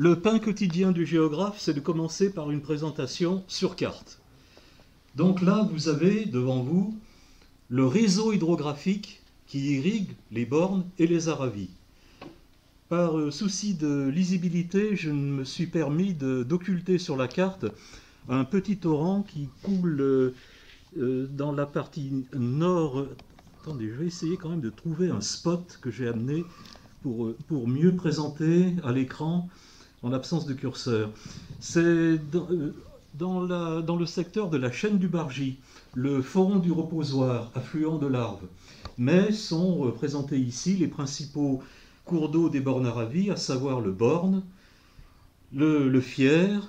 Le pain quotidien du géographe, c'est de commencer par une présentation sur carte. Donc là, vous avez devant vous le réseau hydrographique qui irrigue les bornes et les Aravis. Par souci de lisibilité, je me suis permis d'occulter sur la carte un petit torrent qui coule dans la partie nord. Attendez, je vais essayer quand même de trouver un spot que j'ai amené pour mieux présenter à l'écran en absence de curseur. C'est dans le secteur de la chaîne du Bargy, le foron du reposoir, affluent de l'Arve. Mais sont représentés ici les principaux cours d'eau des bornes Aravis, à savoir le Borne, le Fier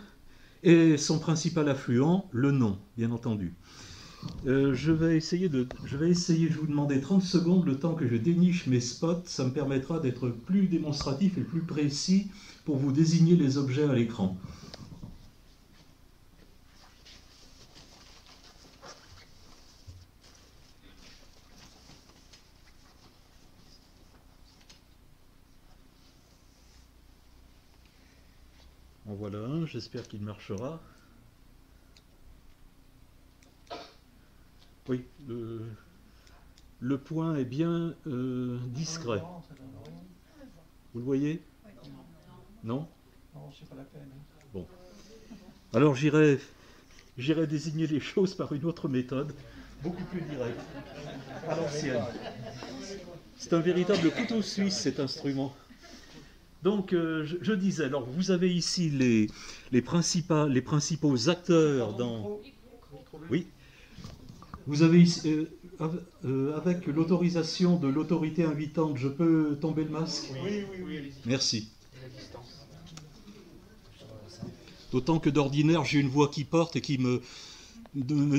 et son principal affluent, le Non, bien entendu. Je vais essayer, je vous demander 30 secondes, le temps que je déniche mes spots, ça me permettra d'être plus démonstratif et plus précis pour vous désigner les objets à l'écran. En voilà un, j'espère qu'il marchera. Oui, le point est bien discret. Vous le voyez? Non? Non, c'est pas la peine. Bon. Alors j'irai désigner les choses par une autre méthode, beaucoup plus directe, à l'ancienne. C'est un véritable couteau suisse, cet instrument. Donc, je disais, alors vous avez ici les principaux acteurs dans... Oui. Vous avez ici, avec l'autorisation de l'autorité invitante, je peux tomber le masque? Oui, allez-y. Merci. D'autant que d'ordinaire, j'ai une voix qui porte et qui me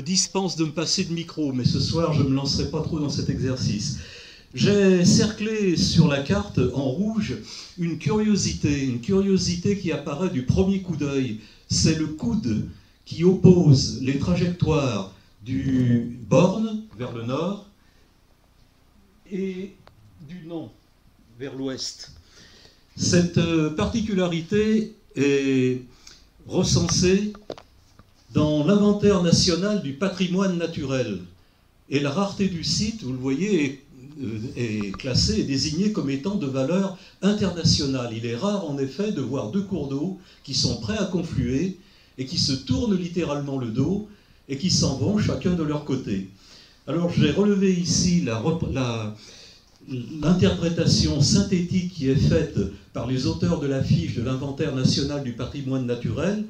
dispense de me passer de micro, mais ce soir, je ne me lancerai pas trop dans cet exercice. J'ai cerclé sur la carte en rouge une curiosité qui apparaît du premier coup d'œil. C'est le coude qui oppose les trajectoires du Borne vers le nord et du Non vers l'ouest. Cette particularité est recensée dans l'inventaire national du patrimoine naturel. Et la rareté du site, vous le voyez, est classée et désignée comme étant de valeur internationale. Il est rare en effet de voir deux cours d'eau qui sont prêts à confluer et qui se tournent littéralement le dos et qui s'en vont chacun de leur côté. Alors j'ai relevé ici l'interprétation synthétique qui est faite par les auteurs de la fiche de l'inventaire national du patrimoine naturel.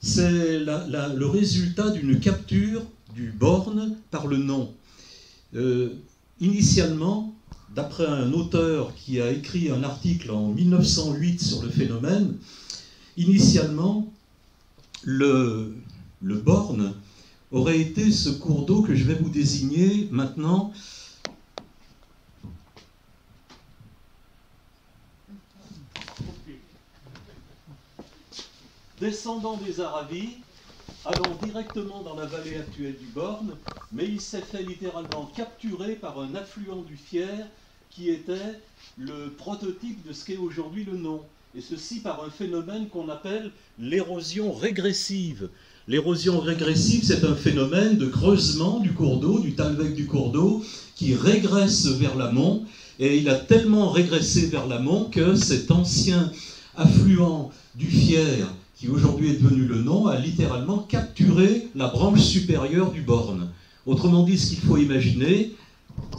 C'est le résultat d'une capture du Borne par le Non. Initialement, d'après un auteur qui a écrit un article en 1908 sur le phénomène, initialement, le Borne aurait été ce cours d'eau que je vais vous désigner maintenant. Descendant des Aravis, allant directement dans la vallée actuelle du Borne, mais il s'est fait littéralement capturer par un affluent du Fier qui était le prototype de ce qu'est aujourd'hui le Non. Et ceci par un phénomène qu'on appelle l'érosion régressive. L'érosion régressive, c'est un phénomène de creusement du cours d'eau, du talweg du cours d'eau, qui régresse vers l'amont, et il a tellement régressé vers l'amont que cet ancien affluent du Fier, qui aujourd'hui est devenu le Non, a littéralement capturé la branche supérieure du Borne. Autrement dit, ce qu'il faut imaginer,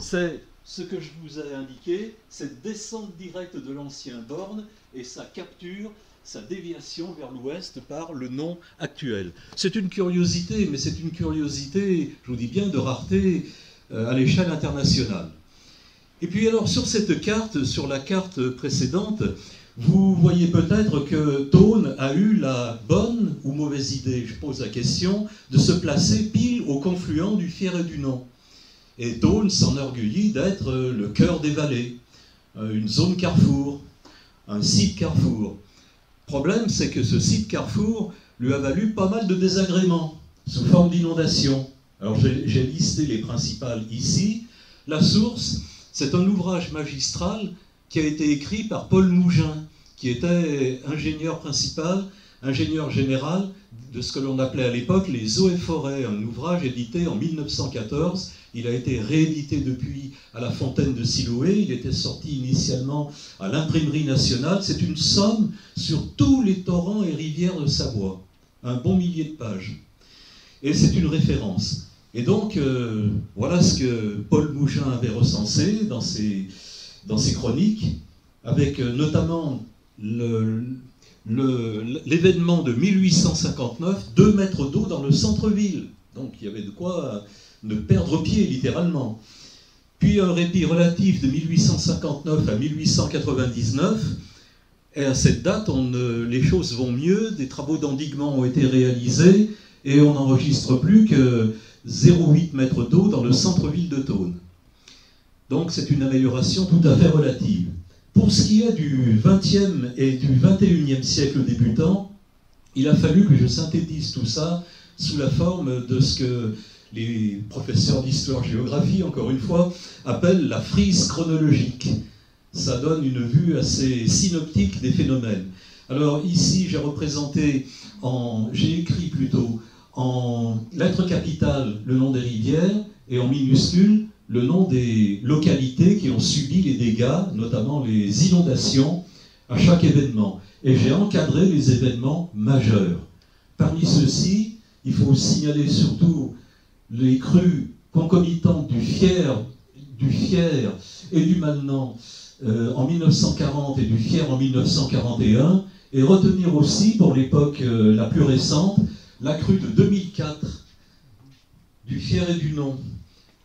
c'est ce que je vous ai indiqué, cette descente directe de l'ancien Borne et sa capture, sa déviation vers l'ouest par le Non actuel. C'est une curiosité, mais c'est une curiosité, je vous dis bien, de rareté à l'échelle internationale. Et puis alors, sur cette carte, sur la carte précédente, vous voyez peut-être que Tone a eu la bonne ou mauvaise idée, je pose la question, de se placer pile au confluent du Fier et du Non. Et Tone s'enorgueillit d'être le cœur des vallées, une zone carrefour, un site carrefour. Le problème, c'est que ce site carrefour lui a valu pas mal de désagréments, sous forme d'inondations. Alors j'ai listé les principales ici. La source, c'est un ouvrage magistral qui a été écrit par Paul Mougin, qui était ingénieur principal, ingénieur général de ce que l'on appelait à l'époque les Eaux et Forêts, un ouvrage édité en 1914. Il a été réédité depuis à la Fontaine de Siloé. Il était sorti initialement à l'Imprimerie nationale. C'est une somme sur tous les torrents et rivières de Savoie. Un bon millier de pages. Et c'est une référence. Et donc, voilà ce que Paul Mougin avait recensé dans ses chroniques, avec notamment l'événement de 1859, 2 mètres d'eau dans le centre-ville. Donc il y avait de quoi ne perdre pied, littéralement. Puis un répit relatif de 1859 à 1899, et à cette date, les choses vont mieux, des travaux d'endiguement ont été réalisés, et on n'enregistre plus que 0,8 mètres d'eau dans le centre-ville de Thônes. Donc c'est une amélioration tout à fait relative. Pour ce qui est du XXe et du XXIe siècle débutant, il a fallu que je synthétise tout ça sous la forme de ce que les professeurs d'histoire-géographie, encore une fois, appellent la frise chronologique. Ça donne une vue assez synoptique des phénomènes. Alors ici, j'ai écrit plutôt en lettres capitales le nom des rivières et en minuscules le nom des localités qui ont subi les dégâts, notamment les inondations, à chaque événement. Et j'ai encadré les événements majeurs. Parmi ceux-ci, il faut signaler surtout les crues concomitantes du Fier et du Malnan en 1940 et du Fier en 1941, et retenir aussi, pour l'époque la plus récente, la crue de 2004 du Fier et du Non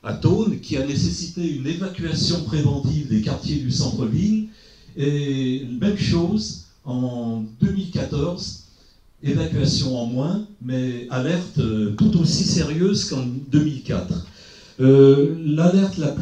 à Thônes, qui a nécessité une évacuation préventive des quartiers du centre-ville, et même chose en 2014, évacuation en moins, mais alerte tout aussi sérieuse qu'en 2004. L'alerte la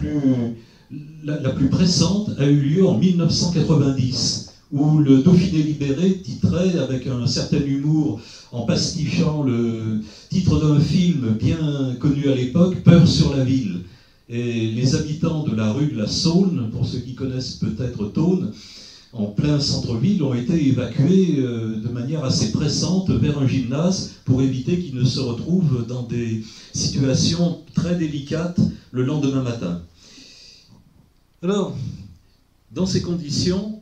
plus pressante a eu lieu en 1990, où le Dauphiné libéré titrait avec un certain humour, en pastichant le titre d'un film bien connu à l'époque, « Peur sur la ville ». Et les habitants de la rue de la Saône, pour ceux qui connaissent peut-être Thônes, en plein centre-ville, ont été évacués de manière assez pressante vers un gymnase pour éviter qu'ils ne se retrouvent dans des situations très délicates le lendemain matin. Alors, dans ces conditions,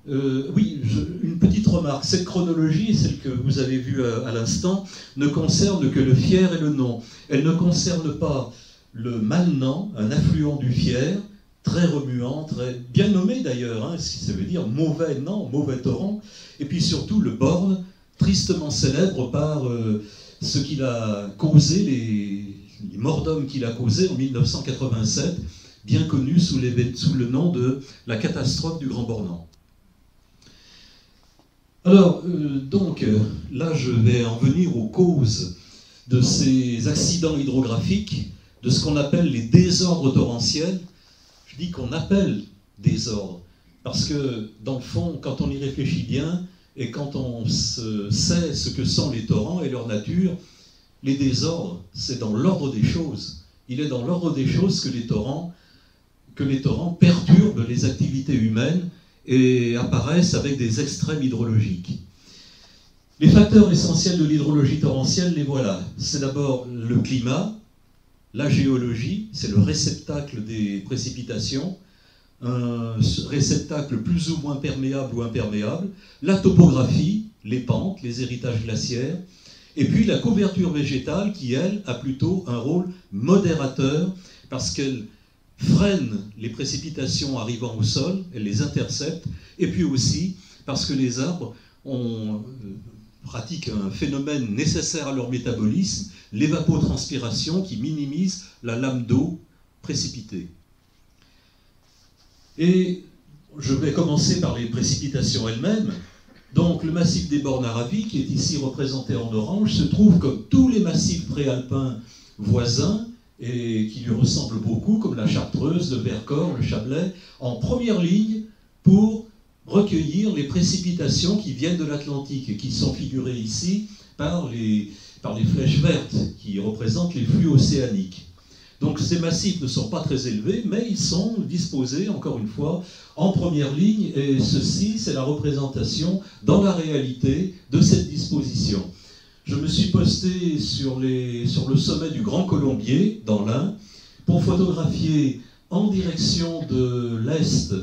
une petite remarque. Cette chronologie, celle que vous avez vue à l'instant, ne concerne que le Fier et le Non. Elle ne concerne pas le Malnan, un affluent du Fier, très remuant, très bien nommé d'ailleurs, hein, ça veut dire mauvais Nan, mauvais torrent, et puis surtout le Borne, tristement célèbre par ce qu'il a causé, les morts d'hommes qu'il a causés en 1987, bien connu sous le nom de la catastrophe du Grand Bornand. Alors, là, je vais en venir aux causes de ces accidents hydrographiques, de ce qu'on appelle les désordres torrentiels. Je dis qu'on appelle désordre, parce que, dans le fond, quand on y réfléchit bien, et quand on sait ce que sont les torrents et leur nature, les désordres, c'est dans l'ordre des choses. Il est dans l'ordre des choses que les torrents perturbent les activités humaines et apparaissent avec des extrêmes hydrologiques. Les facteurs essentiels de l'hydrologie torrentielle, les voilà. C'est d'abord le climat, la géologie, c'est le réceptacle des précipitations, un réceptacle plus ou moins perméable ou imperméable, la topographie, les pentes, les héritages glaciaires, et puis la couverture végétale qui, elle, a plutôt un rôle modérateur parce qu'elle freine les précipitations arrivant au sol, elle les intercepte, et puis aussi parce que les arbres pratiquent un phénomène nécessaire à leur métabolisme, l'évapotranspiration qui minimise la lame d'eau précipitée. Et je vais commencer par les précipitations elles-mêmes. Donc le massif des Bornes-Aravis, qui est ici représenté en orange, se trouve comme tous les massifs préalpins voisins, et qui lui ressemblent beaucoup, comme la Chartreuse, le Vercors, le Chablais, en première ligne pour recueillir les précipitations qui viennent de l'Atlantique et qui sont figurées ici par les flèches vertes qui représentent les flux océaniques. Donc ces massifs ne sont pas très élevés, mais ils sont disposés, encore une fois, en première ligne, et ceci, c'est la représentation dans la réalité de cette disposition. Je me suis posté sur le sommet du Grand Colombier, dans l'Ain, pour photographier en direction de l'Est,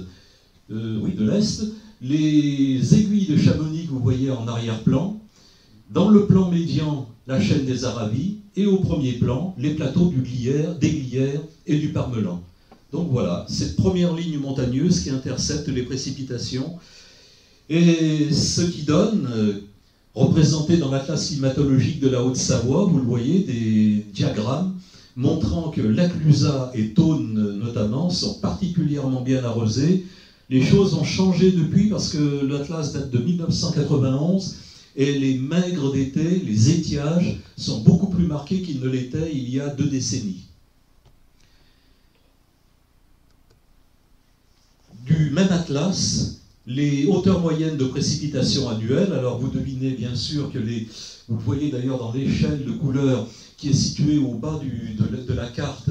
les aiguilles de Chamonix que vous voyez en arrière-plan, dans le plan médian, la chaîne des Aravis, et au premier plan, les plateaux des Glières et du Parmelan. Donc voilà, cette première ligne montagneuse qui intercepte les précipitations, et ce qui donne, représenté dans l'atlas climatologique de la Haute-Savoie, vous le voyez, des diagrammes montrant que Laclusaz et Thônes, notamment, sont particulièrement bien arrosés. Les choses ont changé depuis, parce que l'atlas date de 1991, et les maigres d'été, les étiages, sont beaucoup plus marqués qu'ils ne l'étaient il y a 2 décennies. Du même atlas, les hauteurs moyennes de précipitations annuelles, alors vous devinez bien sûr que vous le voyez d'ailleurs dans l'échelle de couleurs qui est située au bas de la carte,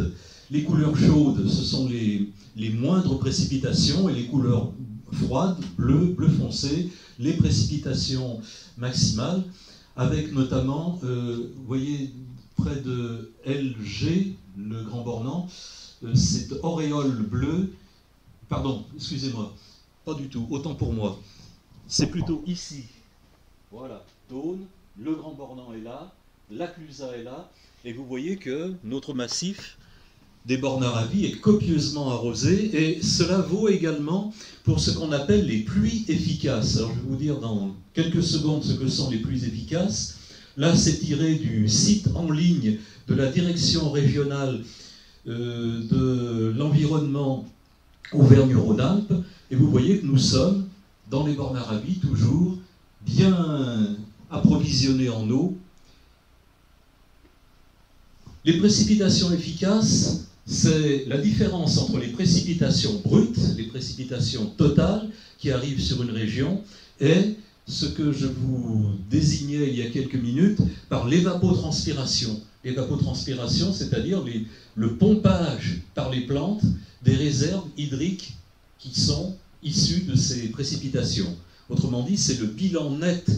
les couleurs chaudes, ce sont les moindres précipitations, et les couleurs froides, bleu foncé, les précipitations maximales, avec notamment, vous voyez, près de LG, le Grand Bornand, cette auréole bleue, pardon, excusez-moi, pas du tout, autant pour moi, c'est plutôt ici, voilà, Thônes, le Grand Bornand est là, Laclusaz est là, et vous voyez que notre massif des Bornes-Aravis est copieusement arrosé, et cela vaut également pour ce qu'on appelle les pluies efficaces. Alors je vais vous dire dans quelques secondes ce que sont les pluies efficaces. Là, c'est tiré du site en ligne de la direction régionale de l'environnement Auvergne-Rhône-Alpes, et vous voyez que nous sommes, dans les Bornes-Aravis, toujours bien approvisionnés en eau. Les précipitations efficaces, c'est la différence entre les précipitations brutes, les précipitations totales qui arrivent sur une région, et ce que je vous désignais il y a quelques minutes par l'évapotranspiration. L'évapotranspiration, c'est-à-dire le pompage par les plantes des réserves hydriques qui sont issues de ces précipitations. Autrement dit, c'est le bilan net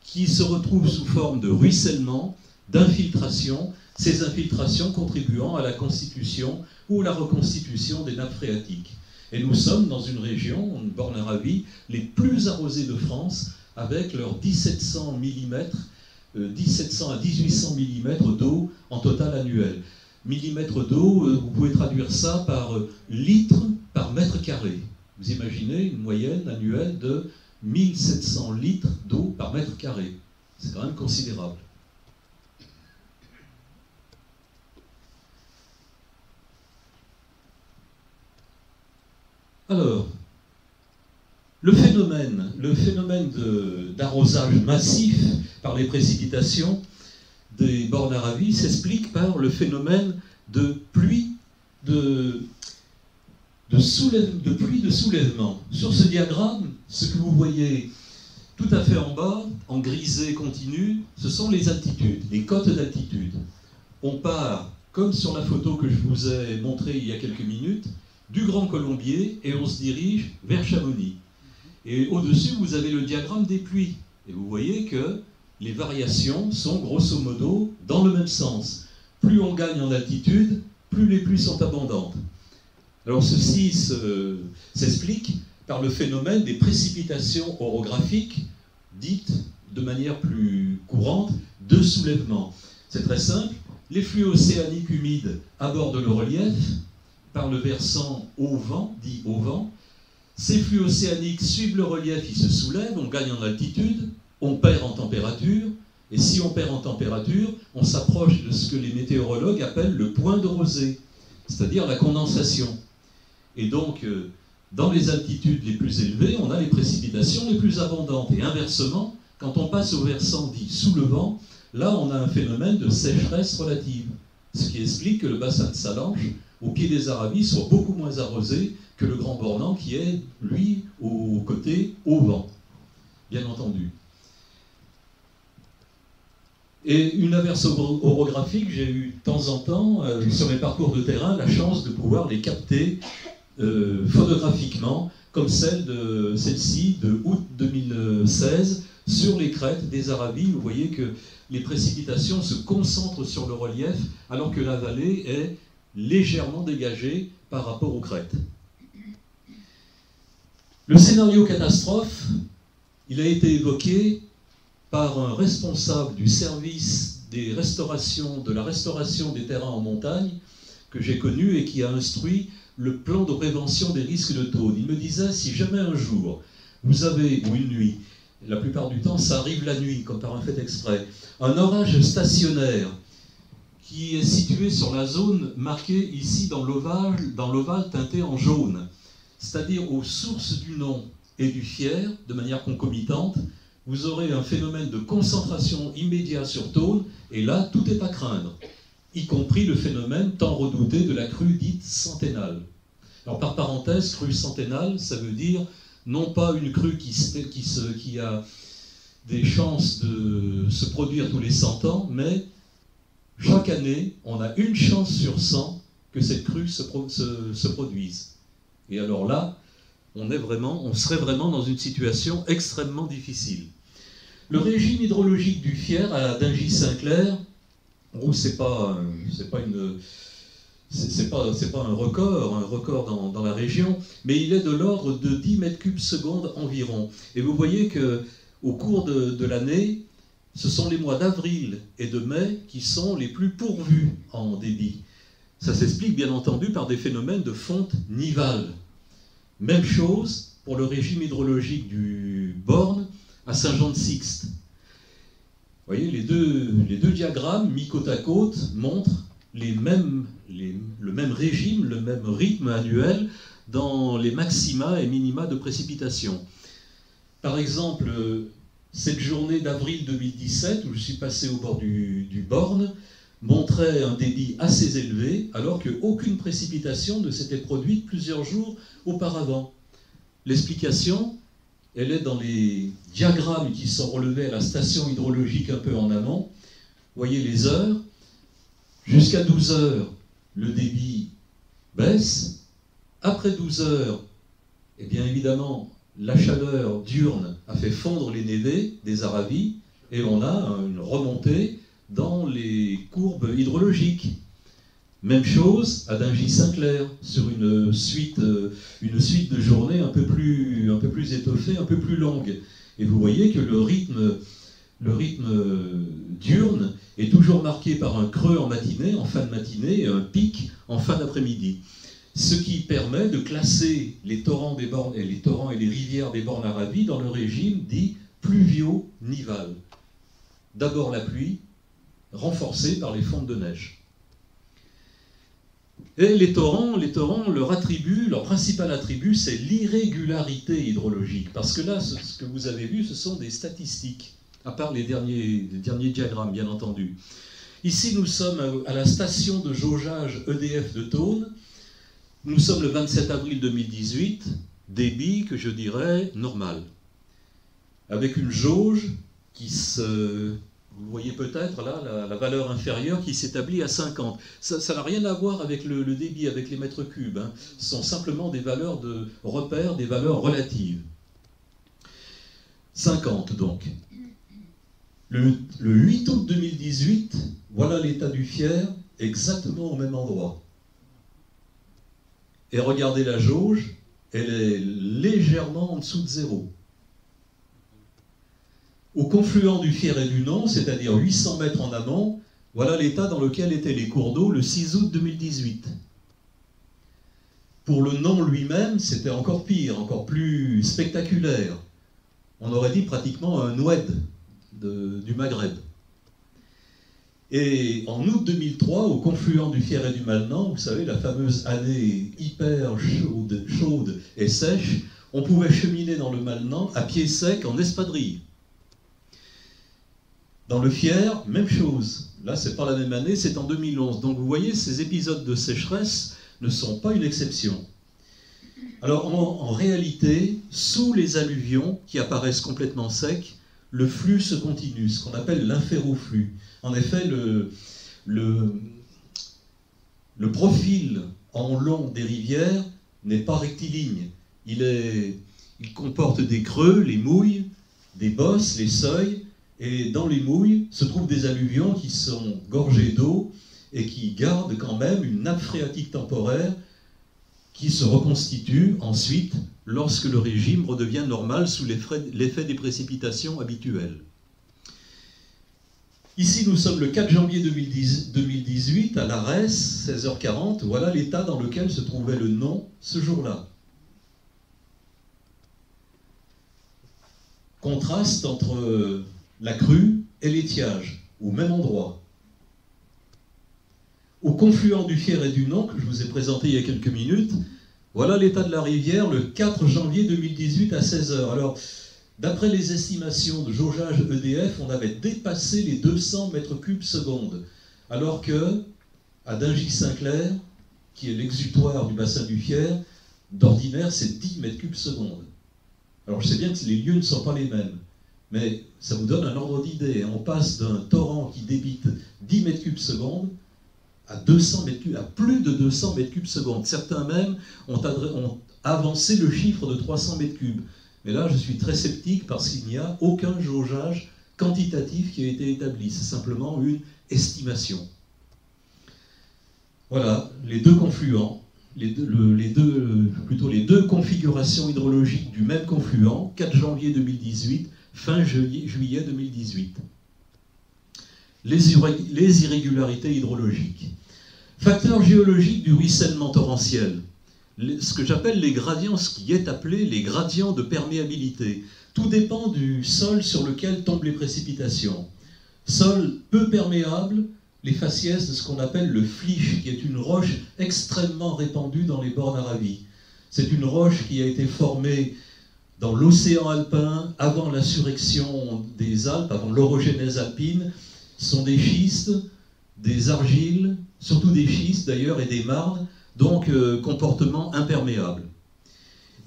qui se retrouve sous forme de ruissellement, d'infiltration, ces infiltrations contribuant à la constitution ou la reconstitution des nappes phréatiques. Et nous sommes dans une région, une Bornes-Aravis, les plus arrosées de France, avec leurs 1700 mm, 1700 à 1800 mm d'eau en total annuel. Millimètres d'eau, vous pouvez traduire ça par litres par mètre carré. Vous imaginez une moyenne annuelle de 1700 litres d'eau par mètre carré. C'est quand même considérable. Alors, le phénomène d'arrosage massif par les précipitations des Bornes-Aravis s'explique par le phénomène de pluie de soulèvement. Sur ce diagramme, ce que vous voyez tout à fait en bas, en grisé continu, ce sont les altitudes, les cotes d'altitude. On part, comme sur la photo que je vous ai montrée il y a quelques minutes, du Grand Colombier, et on se dirige vers Chamonix. Et au-dessus, vous avez le diagramme des pluies. Et vous voyez que les variations sont grosso modo dans le même sens. Plus on gagne en altitude, plus les pluies sont abondantes. Alors ceci s'explique par le phénomène des précipitations orographiques, dites de manière plus courante, de soulèvement. C'est très simple, les flux océaniques humides abordent le relief, par le versant au vent, dit au vent. Ces flux océaniques suivent le relief, ils se soulèvent, on gagne en altitude, on perd en température, et si on perd en température, on s'approche de ce que les météorologues appellent le point de rosée, c'est-à-dire la condensation. Et donc, dans les altitudes les plus élevées, on a les précipitations les plus abondantes. Et inversement, quand on passe au versant dit sous le vent, là on a un phénomène de sécheresse relative, ce qui explique que le bassin de Salanches, au pied des Aravis, soit beaucoup moins arrosé que le Grand Bornand qui est, lui, au côté au vent, bien entendu. Et une averse orographique, j'ai eu de temps en temps, sur mes parcours de terrain, la chance de pouvoir les capter photographiquement, comme celle-ci de août 2016, sur les crêtes des Aravis. Vous voyez que les précipitations se concentrent sur le relief, alors que la vallée est légèrement dégagée par rapport aux crêtes. Le scénario catastrophe, il a été évoqué par un responsable du service de la restauration des terrains en montagne que j'ai connu et qui a instruit le plan de prévention des risques de tône. Il me disait, si jamais un jour vous avez, ou une nuit, la plupart du temps ça arrive la nuit, comme par un fait exprès, un orage stationnaire qui est situé sur la zone marquée ici dans l'ovale teinté en jaune, c'est-à-dire aux sources du Nom et du Fier, de manière concomitante, vous aurez un phénomène de concentration immédiat sur Tône, et là, tout est à craindre, y compris le phénomène tant redouté de la crue dite centennale. Alors, par parenthèse, crue centennale, ça veut dire non pas une crue qui a des chances de se produire tous les 100 ans, mais chaque année, on a une chance sur 100 que cette crue se produise. Et alors là, on serait vraiment dans une situation extrêmement difficile. Le régime hydrologique du Fier à Dingy-Saint-Clair, c'est pas un record dans la région, mais il est de l'ordre de 10 mètres cubes secondes environ. Et vous voyez qu'au cours de l'année, ce sont les mois d'avril et de mai qui sont les plus pourvus en débit. Ça s'explique bien entendu par des phénomènes de fonte nivale. Même chose pour le régime hydrologique du Born à Saint-Jean-de-Sixte. Vous voyez, les deux diagrammes mis côte à côte montrent le même régime, le même rythme annuel dans les maxima et minima de précipitation. Par exemple, cette journée d'avril 2017, où je suis passé au bord du Born, montrait un débit assez élevé, alors qu'aucune précipitation ne s'était produite plusieurs jours auparavant. L'explication, elle est dans les diagrammes qui sont relevés à la station hydrologique un peu en amont. Vous voyez les heures. Jusqu'à 12 heures, le débit baisse. Après 12 heures, eh bien évidemment, la chaleur diurne a fait fondre les névés des Aravis et on a une remontée dans les courbes hydrologiques. Même chose à Dingy-Saint-Clair, sur une suite de journées un peu plus étoffée, un peu plus longue. Et vous voyez que le rythme diurne est toujours marqué par un creux en matinée, en fin de matinée, et un pic en fin d'après-midi. Ce qui permet de classer les torrents et les rivières des bornes Aravis dans le régime dit pluvio-nival. D'abord la pluie, renforcée par les fontes de neige. Et les torrents, leur principal attribut, c'est l'irrégularité hydrologique. Parce que là, ce que vous avez vu, ce sont des statistiques, à part les derniers diagrammes, bien entendu. Ici, nous sommes à la station de jaugeage EDF de Tône. Nous sommes le 27 avril 2018, débit que je dirais normal. Avec une jauge qui vous voyez peut-être là la valeur inférieure qui s'établit à 50. Ça n'a rien à voir avec le débit, avec les mètres cubes. Hein. Ce sont simplement des valeurs de repère, des valeurs relatives. 50 donc. Le 8 août 2018, voilà l'état du Fier, exactement au même endroit. Et regardez la jauge, elle est légèrement en dessous de zéro. Au confluent du Fier et du Non, c'est-à-dire 800 mètres en amont, voilà l'état dans lequel étaient les cours d'eau le 6 août 2018. Pour le Non lui-même, c'était encore pire, encore plus spectaculaire. On aurait dit pratiquement un oued du Maghreb. Et en août 2003, au confluent du Fier et du Malnan, vous savez, la fameuse année hyper chaude et sèche, on pouvait cheminer dans le Malnan à pied sec en espadrille. Dans le Fier, même chose. Là, c'est pas la même année, c'est en 2011. Donc vous voyez, ces épisodes de sécheresse ne sont pas une exception. Alors en réalité, sous les alluvions qui apparaissent complètement secs, le flux se continue, ce qu'on appelle l'inféroflux. En effet, le profil en long des rivières n'est pas rectiligne. Il comporte des creux, les mouilles, des bosses, les seuils, et dans les mouilles se trouvent des alluvions qui sont gorgées d'eau et qui gardent quand même une nappe phréatique temporaire qui se reconstitue ensuite lorsque le régime redevient normal sous l'effet des précipitations habituelles. Ici, nous sommes le 4 janvier 2018, à l'Arès, 16h40. Voilà l'état dans lequel se trouvait le Non ce jour-là. Contraste entre la crue et l'étiage, au même endroit. Au confluent du Fier et du Non, que je vous ai présenté il y a quelques minutes, voilà l'état de la rivière le 4 janvier 2018 à 16h. Alors, d'après les estimations de jaugeage EDF, on avait dépassé les 200 mètres cubes secondes, alors que, à Dingy-Saint-Clair, qui est l'exutoire du bassin du Fier, d'ordinaire, c'est 10 mètres cubes secondes. Alors, je sais bien que les lieux ne sont pas les mêmes, mais ça vous donne un ordre d'idée. On passe d'un torrent qui débite 10 mètres cubes secondes à 200 mètres cubes, à plus de 200 mètres cubes secondes. Certains même ont avancé le chiffre de 300 mètres cubes. Mais là, je suis très sceptique parce qu'il n'y a aucun jaugeage quantitatif qui a été établi. C'est simplement une estimation. Voilà, les deux confluents, les deux configurations hydrologiques du même confluent, 4 janvier 2018, fin juillet 2018. Les irrégularités hydrologiques. Facteurs géologiques du ruissellement torrentiel. Ce que j'appelle les gradients, ce qui est appelé les gradients de perméabilité. Tout dépend du sol sur lequel tombent les précipitations. Sol peu perméable, les faciès de ce qu'on appelle le flysch, qui est une roche extrêmement répandue dans les bornes Aravis. C'est une roche qui a été formée dans l'océan alpin avant la surrection des Alpes, avant l'orogénèse alpine. Ce sont des schistes, des argiles, surtout des schistes d'ailleurs, et des marnes, donc comportement imperméable.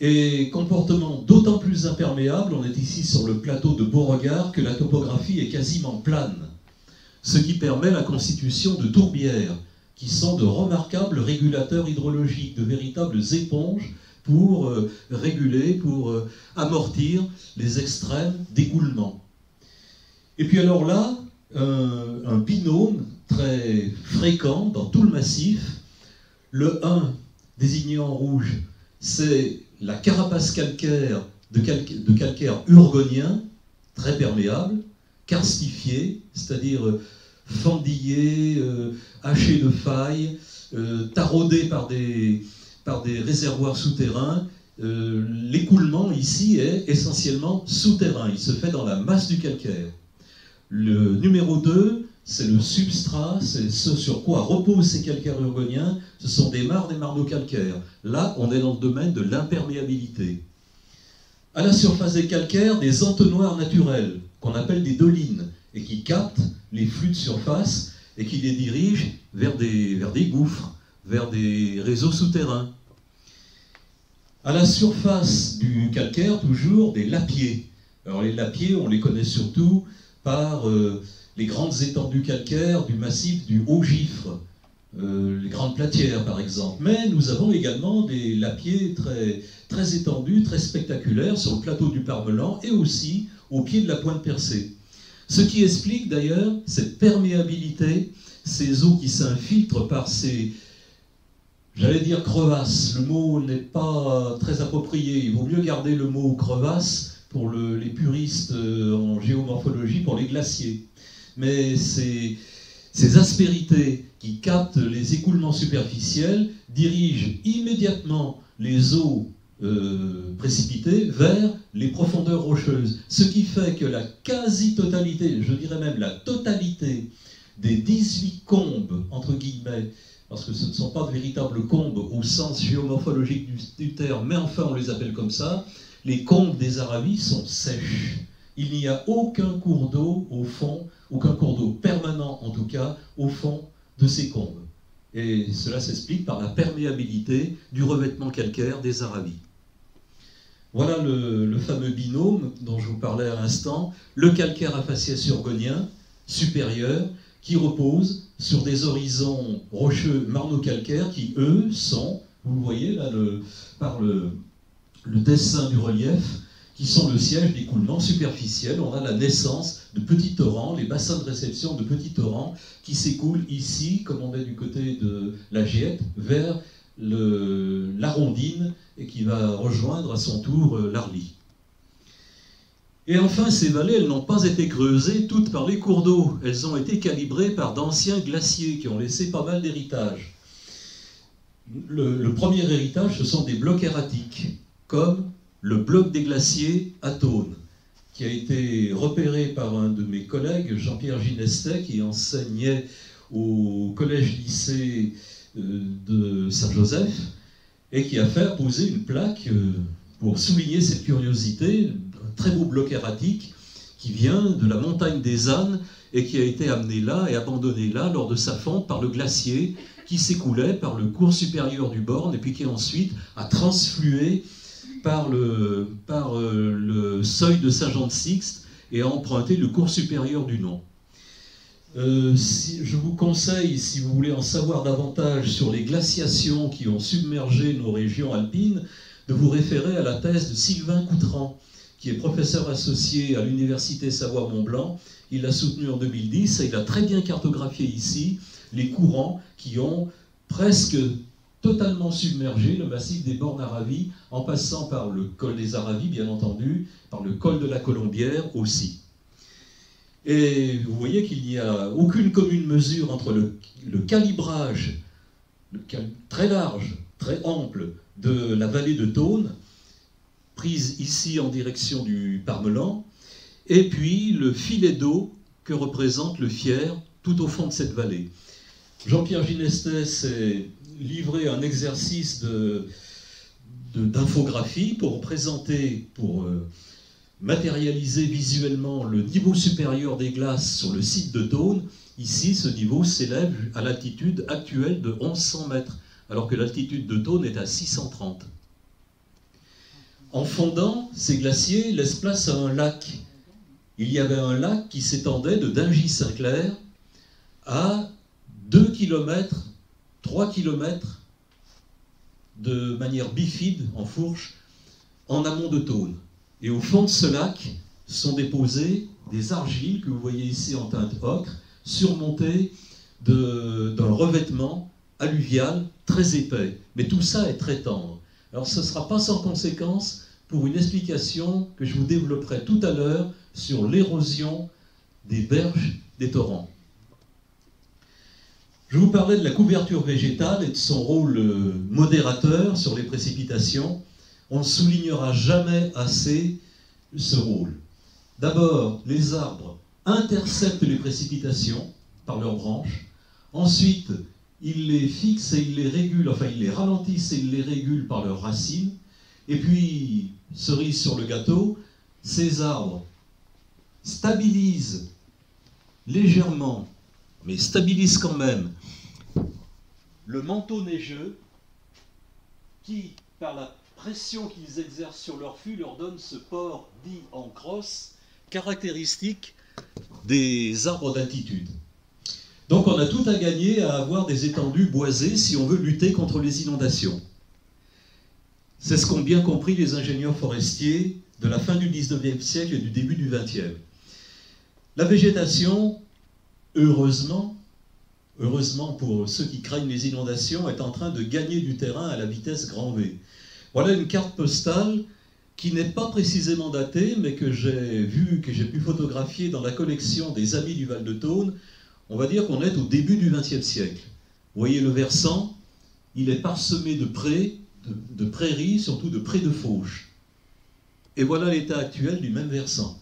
Et comportement d'autant plus imperméable, on est ici sur le plateau de Beauregard, que la topographie est quasiment plane, ce qui permet la constitution de tourbières, qui sont de remarquables régulateurs hydrologiques, de véritables éponges pour réguler, pour amortir les extrêmes d'écoulement. Et puis alors là, un binôme très fréquent dans tout le massif. Le 1, désigné en rouge, c'est la carapace calcaire de calcaire urgonien, très perméable, karstifié, c'est-à-dire fendillé, haché de failles, taraudé par des réservoirs souterrains. L'écoulement ici est essentiellement souterrain, il se fait dans la masse du calcaire. Le numéro 2, c'est le substrat, c'est ce sur quoi reposent ces calcaires urgoniens, ce sont des marnes et marno-calcaires. Là, on est dans le domaine de l'imperméabilité. À la surface des calcaires, des entonnoirs naturels, qu'on appelle des dolines, et qui captent les flux de surface et qui les dirigent vers des gouffres, vers des réseaux souterrains. À la surface du calcaire, toujours des lapiers. Alors les lapiers, on les connaît surtout par les grandes étendues calcaires du massif du Haut-Gifre, les grandes platières par exemple. Mais nous avons également des lapiers très étendus, très spectaculaires sur le plateau du Parmelan et aussi au pied de la Pointe Percée. Ce qui explique d'ailleurs cette perméabilité, ces eaux qui s'infiltrent par ces, j'allais dire crevasses. Le mot n'est pas très approprié, il vaut mieux garder le mot crevasse pour les puristes en géomorphologie, pour les glaciers. Mais ces aspérités qui captent les écoulements superficiels dirigent immédiatement les eaux précipitées vers les profondeurs rocheuses. Ce qui fait que la quasi-totalité, je dirais même la totalité des 18 combes, entre guillemets, parce que ce ne sont pas de véritables combes au sens géomorphologique du terme, mais enfin on les appelle comme ça, les combes des Aravis sont sèches. Il n'y a aucun cours d'eau au fond, aucun cours d'eau permanent en tout cas, au fond de ces combes. Et cela s'explique par la perméabilité du revêtement calcaire des Aravis. Voilà le fameux binôme dont je vous parlais à l'instant, le calcaire à faciès urgonien supérieur, qui repose sur des horizons rocheux marno-calcaires qui, eux, sont, vous le voyez là, par le dessin du relief, qui sont le siège d'écoulement superficiel. On a la naissance de petits torrents, les bassins de réception de petits torrents qui s'écoulent ici, comme on est du côté de la Giette, vers l'Arondine et qui va rejoindre à son tour l'Arly. Et enfin, ces vallées, elles n'ont pas été creusées toutes par les cours d'eau. Elles ont été calibrées par d'anciens glaciers qui ont laissé pas mal d'héritage. Le premier héritage, ce sont des blocs erratiques, comme le bloc des glaciers à Thônes, qui a été repéré par un de mes collègues, Jean-Pierre Ginestet, qui enseignait au collège-lycée de Saint-Joseph, et qui a fait poser une plaque pour souligner cette curiosité, un très beau bloc erratique qui vient de la montagne des Ânes et qui a été amené là et abandonné là lors de sa fonte par le glacier qui s'écoulait par le cours supérieur du Born et puis qui ensuite a transflué par le seuil de Saint-Jean-de-Sixte et a emprunté le cours supérieur du Nom. Je vous conseille, si vous voulez en savoir davantage sur les glaciations qui ont submergé nos régions alpines, de vous référer à la thèse de Sylvain Coutran, qui est professeur associé à l'Université Savoie-Mont-Blanc. Il l'a soutenu en 2010 et il a très bien cartographié ici les courants qui ont presque totalement submergé le massif des Bornes-Aravis, en passant par le col des Aravis, bien entendu, par le col de la Colombière aussi. Et vous voyez qu'il n'y a aucune commune mesure entre le calibrage très large, très ample de la vallée de Thônes, prise ici en direction du Parmelan, et puis le filet d'eau que représente le Fier tout au fond de cette vallée. Jean-Pierre Ginestet s'est livré à un exercice d'infographie pour présenter, pour matérialiser visuellement le niveau supérieur des glaces sur le site de Thônes. Ici, ce niveau s'élève à l'altitude actuelle de 1100 mètres, alors que l'altitude de Thônes est à 630. En fondant, ces glaciers laissent place à un lac. Il y avait un lac qui s'étendait de Dingy-Saint-Clair à 2 km, 3 km de manière bifide, en fourche, en amont de Thônes. Et au fond de ce lac sont déposées des argiles que vous voyez ici en teinte ocre, surmontées d'un revêtement alluvial très épais. Mais tout ça est très tendre. Alors ce ne sera pas sans conséquence pour une explication que je vous développerai tout à l'heure sur l'érosion des berges des torrents. Je vous parlais de la couverture végétale et de son rôle modérateur sur les précipitations. On ne soulignera jamais assez ce rôle. D'abord, les arbres interceptent les précipitations par leurs branches. Ensuite, ils les fixent et ils les régulent, enfin ils les ralentissent et ils les régulent par leurs racines. Et puis, cerise sur le gâteau, ces arbres stabilisent légèrement, mais stabilisent quand même, le manteau neigeux qui, par la pression qu'ils exercent sur leur fût, leur donne ce port dit en crosse, caractéristique des arbres d'altitude. Donc on a tout à gagner à avoir des étendues boisées si on veut lutter contre les inondations. C'est ce qu'ont bien compris les ingénieurs forestiers de la fin du 19e siècle et du début du 20e. La végétation, heureusement pour ceux qui craignent les inondations, est en train de gagner du terrain à la vitesse grand V. Voilà une carte postale qui n'est pas précisément datée, mais que j'ai pu photographier dans la collection des Amis du Val-de-Thône. On va dire qu'on est au début du XXe siècle. Vous voyez le versant, il est parsemé de prés, de prairies, surtout de prés de fauche. Et voilà l'état actuel du même versant.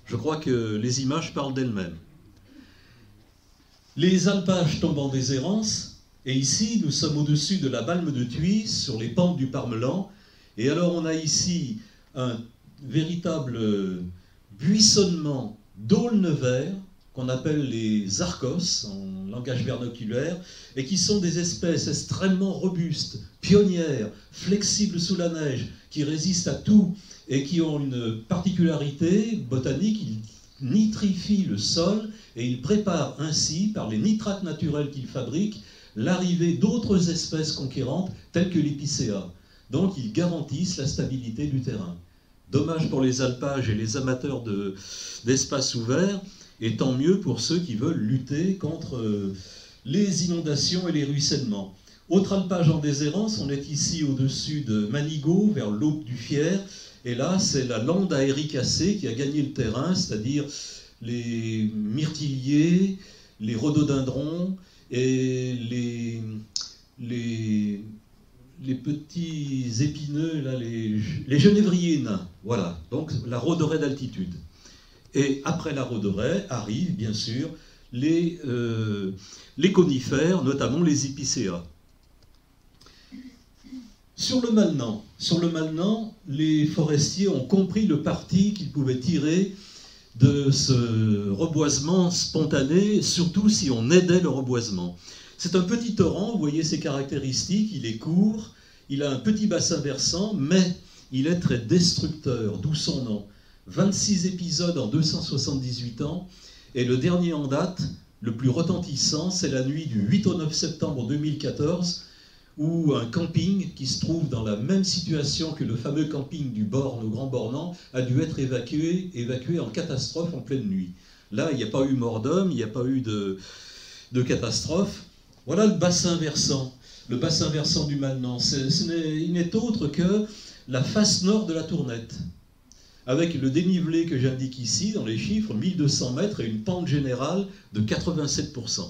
Je crois que les images parlent d'elles-mêmes. Les alpages tombent en déshérence, et ici, nous sommes au-dessus de la Balme de Thuit, sur les pentes du Parmelan, et alors on a ici un véritable buissonnement d'aulnes verts qu'on appelle les arcos en langage vernaculaire, et qui sont des espèces extrêmement robustes, pionnières, flexibles sous la neige, qui résistent à tout et qui ont une particularité botanique, ils nitrifient le sol et ils préparent ainsi, par les nitrates naturels qu'ils fabriquent, l'arrivée d'autres espèces conquérantes telles que l'épicéa. Donc ils garantissent la stabilité du terrain. Dommage pour les alpages et les amateurs d'espaces ouverts, et tant mieux pour ceux qui veulent lutter contre les inondations et les ruissellements. Autre alpage en déshérence, on est ici au-dessus de Manigot, vers l'aube du Fier, et là c'est la lande à éricacées qui a gagné le terrain, c'est-à-dire les myrtilliers, les rhododendrons et les petits épineux, là, les genévriers nains. Voilà, donc la rhoderaie d'altitude. Et après la rhoderaie arrivent, bien sûr, les conifères, notamment les épicéas. Sur le Malnan, les forestiers ont compris le parti qu'ils pouvaient tirer de ce reboisement spontané, surtout si on aidait le reboisement. C'est un petit torrent, vous voyez ses caractéristiques, il est court, il a un petit bassin versant, mais il est très destructeur, d'où son nom. 26 épisodes en 278 ans, et le dernier en date, le plus retentissant, c'est la nuit du 8 au 9 septembre 2014, où un camping qui se trouve dans la même situation que le fameux camping du Born au Grand Bornand a dû être évacué en catastrophe en pleine nuit. Là, il n'y a pas eu mort d'homme, il n'y a pas eu de catastrophe. Voilà le bassin versant du Malnan. Il n'est autre que la face nord de la Tournette, avec le dénivelé que j'indique ici dans les chiffres, 1200 mètres et une pente générale de 87%.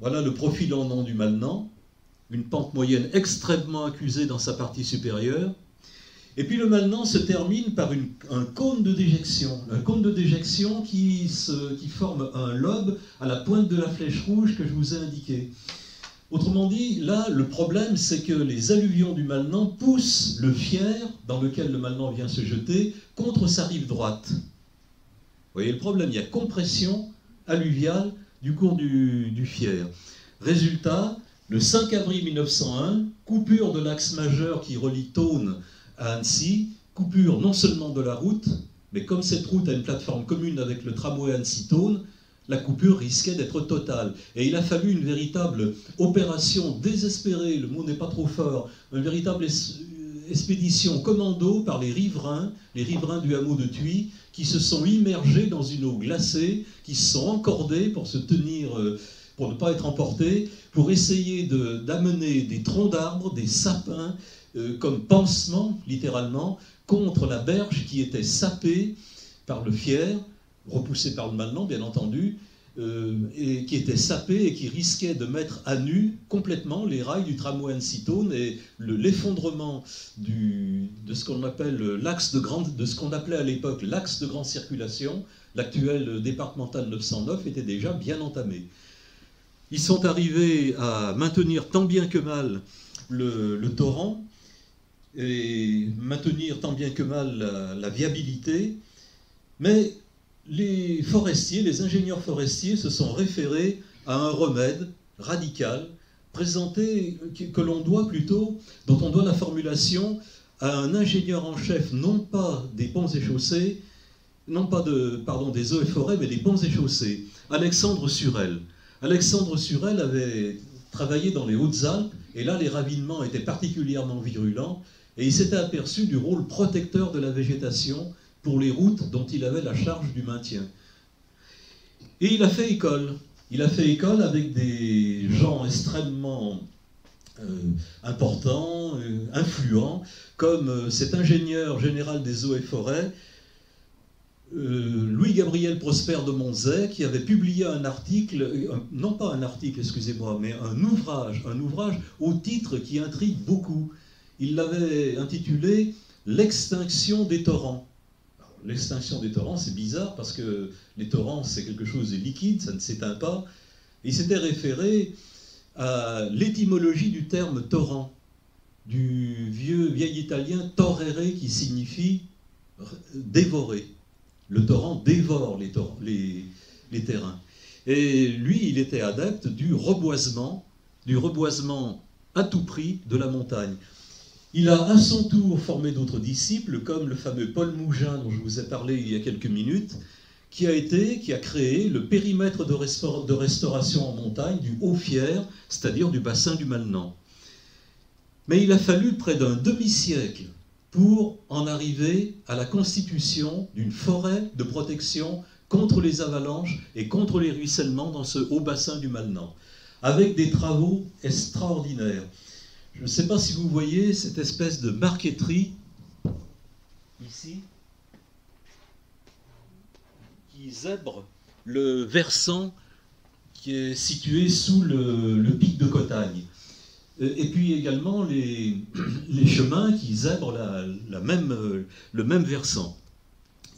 Voilà le profil en nom du Malnan, une pente moyenne extrêmement accusée dans sa partie supérieure. Et puis le Malnan se termine par un cône de déjection, qui forme un lobe à la pointe de la flèche rouge que je vous ai indiquée. Autrement dit, là, le problème, c'est que les alluvions du Malnan poussent le Fier, dans lequel le Malnan vient se jeter, contre sa rive droite. Vous voyez le problème, il y a compression alluviale du cours du Fier. Résultat, le 5 avril 1901, coupure de l'axe majeur qui relie Thônes à Annecy, coupure non seulement de la route, mais comme cette route a une plateforme commune avec le tramway Annecy-Thônes, la coupure risquait d'être totale. Et il a fallu une véritable opération désespérée, le mot n'est pas trop fort, une véritable expédition commando par les riverains du hameau de Thuy, qui se sont immergés dans une eau glacée, qui se sont encordés pour se tenir, pour ne pas être emportés, pour essayer d'amener des troncs d'arbres, des sapins, comme pansement, littéralement, contre la berge qui était sapée par le Fier, repoussée par le Malnan, bien entendu, et qui était sapée et qui risquait de mettre à nu complètement les rails du tramway Annecy-Thônes et l'effondrement de ce qu'on appelle de ce qu'on appelait à l'époque l'axe de grande circulation, l'actuel départemental 909, était déjà bien entamé. Ils sont arrivés à maintenir tant bien que mal le torrent et maintenir tant bien que mal la viabilité, mais les forestiers, les ingénieurs forestiers se sont référés à un remède radical présenté, dont on doit la formulation à un ingénieur en chef, non pas des ponts et chaussées, des eaux et forêts, mais des ponts et chaussées, Alexandre Surel. Alexandre Surel avait travaillé dans les Hautes-Alpes, et là les ravinements étaient particulièrement virulents, et il s'était aperçu du rôle protecteur de la végétation pour les routes dont il avait la charge du maintien. Et il a fait école. Il a fait école avec des gens extrêmement importants, influents, comme cet ingénieur général des eaux et forêts, Louis-Gabriel Prosper de Monzet, qui avait publié un article, non pas un article, excusez-moi, mais un ouvrage au titre qui intrigue beaucoup. Il l'avait intitulé « L'extinction des torrents ». L'extinction des torrents, c'est bizarre parce que les torrents, c'est quelque chose de liquide, ça ne s'éteint pas. Il s'était référé à l'étymologie du terme torrent, du vieil italien torrere qui signifie dévorer. Le torrent dévore les terrains. Et lui, il était adepte du reboisement à tout prix de la montagne. Il a à son tour formé d'autres disciples, comme le fameux Paul Mougin, dont je vous ai parlé il y a quelques minutes, qui a créé le périmètre de restauration en montagne du Haut-Fier, c'est-à-dire du bassin du Malnan. Mais il a fallu près d'un demi-siècle pour en arriver à la constitution d'une forêt de protection contre les avalanches et contre les ruissellements dans ce haut bassin du Malnan, avec des travaux extraordinaires. Je ne sais pas si vous voyez cette espèce de marqueterie, ici, qui zèbre le versant qui est situé sous le pic de Cotagne. Et puis également les chemins qui zèbrent le même versant.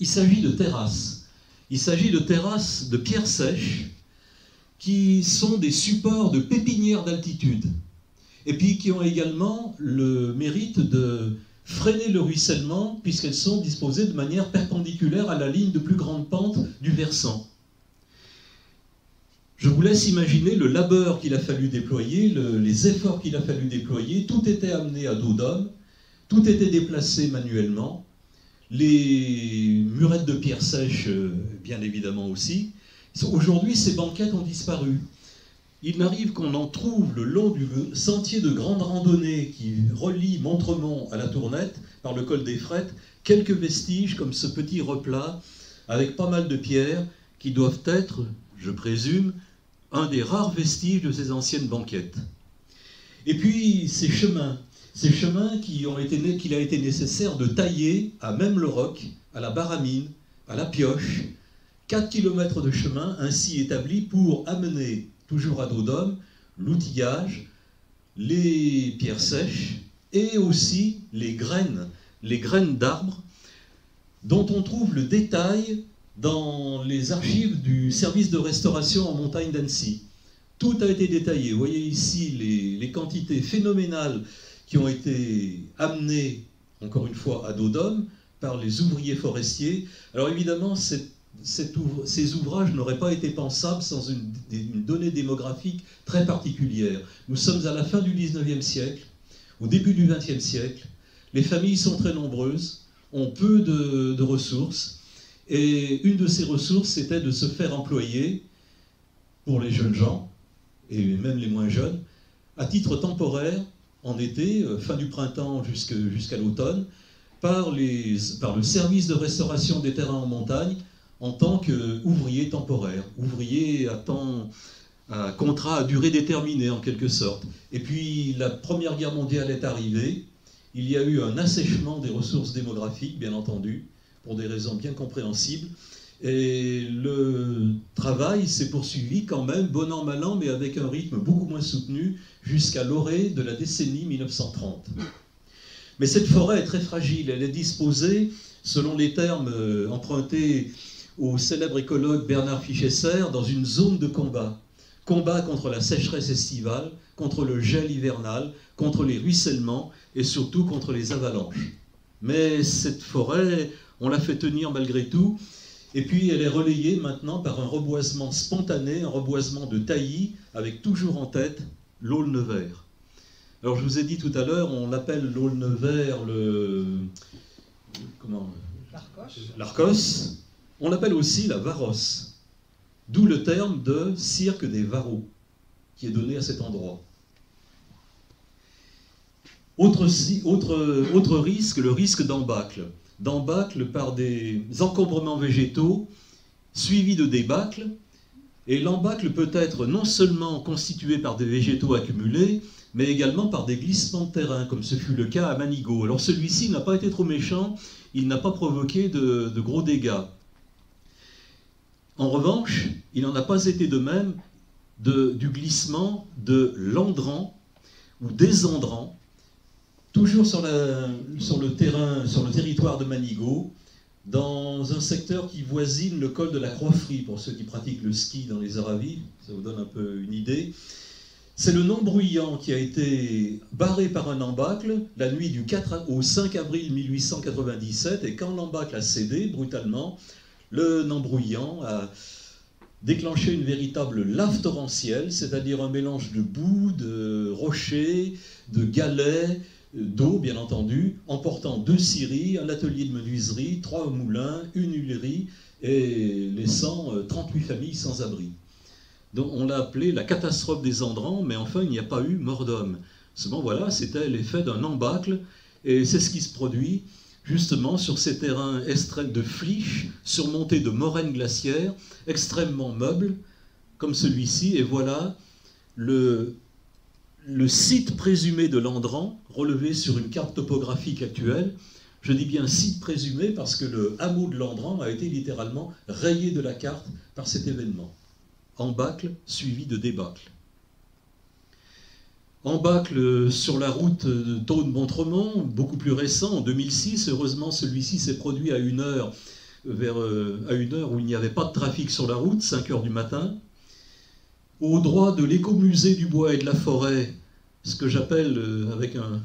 Il s'agit de terrasses. Il s'agit de terrasses de pierres sèches qui sont des supports de pépinières d'altitude et puis qui ont également le mérite de freiner le ruissellement puisqu'elles sont disposées de manière perpendiculaire à la ligne de plus grande pente du versant. Je vous laisse imaginer le labeur qu'il a fallu déployer, les efforts qu'il a fallu déployer. Tout était amené à dos d'homme, tout était déplacé manuellement. Les murettes de pierre sèche, bien évidemment aussi. Aujourd'hui, ces banquettes ont disparu. Il n'arrive qu'on en trouve le long du sentier de grande randonnée qui relie Montremont à la Tournette, par le col des Frettes, quelques vestiges comme ce petit replat, avec pas mal de pierres, qui doivent être, je présume, un des rares vestiges de ces anciennes banquettes. Et puis ces chemins qu'il a été nécessaire de tailler à Même-le-Roc, à la Baramine, à la Pioche, 4 km de chemin ainsi établis pour amener, toujours à dos d'homme, l'outillage, les pierres sèches et aussi les graines d'arbres dont on trouve le détail dans les archives du service de restauration en montagne d'Annecy. Tout a été détaillé. Vous voyez ici les quantités phénoménales qui ont été amenées, encore une fois, à dos d'homme par les ouvriers forestiers. Alors évidemment, ces ouvrages n'auraient pas été pensables sans une donnée démographique très particulière. Nous sommes à la fin du XIXe siècle, au début du XXe siècle. Les familles sont très nombreuses, ont peu de ressources, et une de ces ressources, c'était de se faire employer, pour les jeunes gens, et même les moins jeunes, à titre temporaire, en été, fin du printemps jusqu'à l'automne, par le service de restauration des terrains en montagne, en tant qu'ouvrier temporaire, ouvrier à contrat à durée déterminée en quelque sorte. Et puis la Première Guerre mondiale est arrivée, il y a eu un assèchement des ressources démographiques, bien entendu, pour des raisons bien compréhensibles, et le travail s'est poursuivi quand même, bon an, mal an, mais avec un rythme beaucoup moins soutenu, jusqu'à l'orée de la décennie 1930. Mais cette forêt est très fragile, elle est disposée, selon les termes empruntés au célèbre écologue Bernard Fichesser, dans une zone de combat. Combat contre la sécheresse estivale, contre le gel hivernal, contre les ruissellements et surtout contre les avalanches. Mais cette forêt, on l'a fait tenir malgré tout, et puis elle est relayée maintenant par un reboisement spontané, un reboisement de taillis, avec toujours en tête l'aulne vert. Alors je vous ai dit tout à l'heure, on appelle l'aulne vert l'Arcos. On l'appelle aussi la Varosse, d'où le terme de cirque des Varros, qui est donné à cet endroit. Autre risque, le risque d'embâcle. D'embâcle par des encombrements végétaux suivis de débâcles. Et l'embâcle peut être non seulement constitué par des végétaux accumulés, mais également par des glissements de terrain, comme ce fut le cas à Manigot. Alors celui-ci n'a pas été trop méchant, il n'a pas provoqué de gros dégâts. En revanche, il n'en a pas été de même du glissement de l'Andran ou des Andrans, toujours sur le territoire de Manigot, dans un secteur qui voisine le col de la Croix-Frie, pour ceux qui pratiquent le ski dans les Aravis, ça vous donne un peu une idée. C'est le non-bruyant qui a été barré par un embâcle la nuit du 4 au 5 avril 1897, et quand l'embâcle a cédé brutalement, Le Nambrouillan a déclenché une véritable lave torrentielle, c'est-à-dire un mélange de boue, de rochers, de galets, d'eau bien entendu, emportant 2 scieries, un atelier de menuiserie, 3 moulins, une huilerie et laissant 38 familles sans abri. Donc on l'a appelé la catastrophe des Andrans, mais enfin il n'y a pas eu mort d'homme. Seulement voilà, c'était l'effet d'un embâcle, et c'est ce qui se produit justement sur ces terrains de flysch, surmontés de moraines glaciaires, extrêmement meubles, comme celui-ci, et voilà le site présumé de l'Andran, relevé sur une carte topographique actuelle. Je dis bien site présumé parce que le hameau de l'Andran a été littéralement rayé de la carte par cet événement. Embâcle suivi de débâcle. Embâcle sur la route de Thônes-Bontremont, beaucoup plus récent, en 2006. Heureusement, celui-ci s'est produit à 1 heure, à 1 heure où il n'y avait pas de trafic sur la route, 5 heures du matin. Au droit de l'écomusée du bois et de la forêt, ce que j'appelle, avec un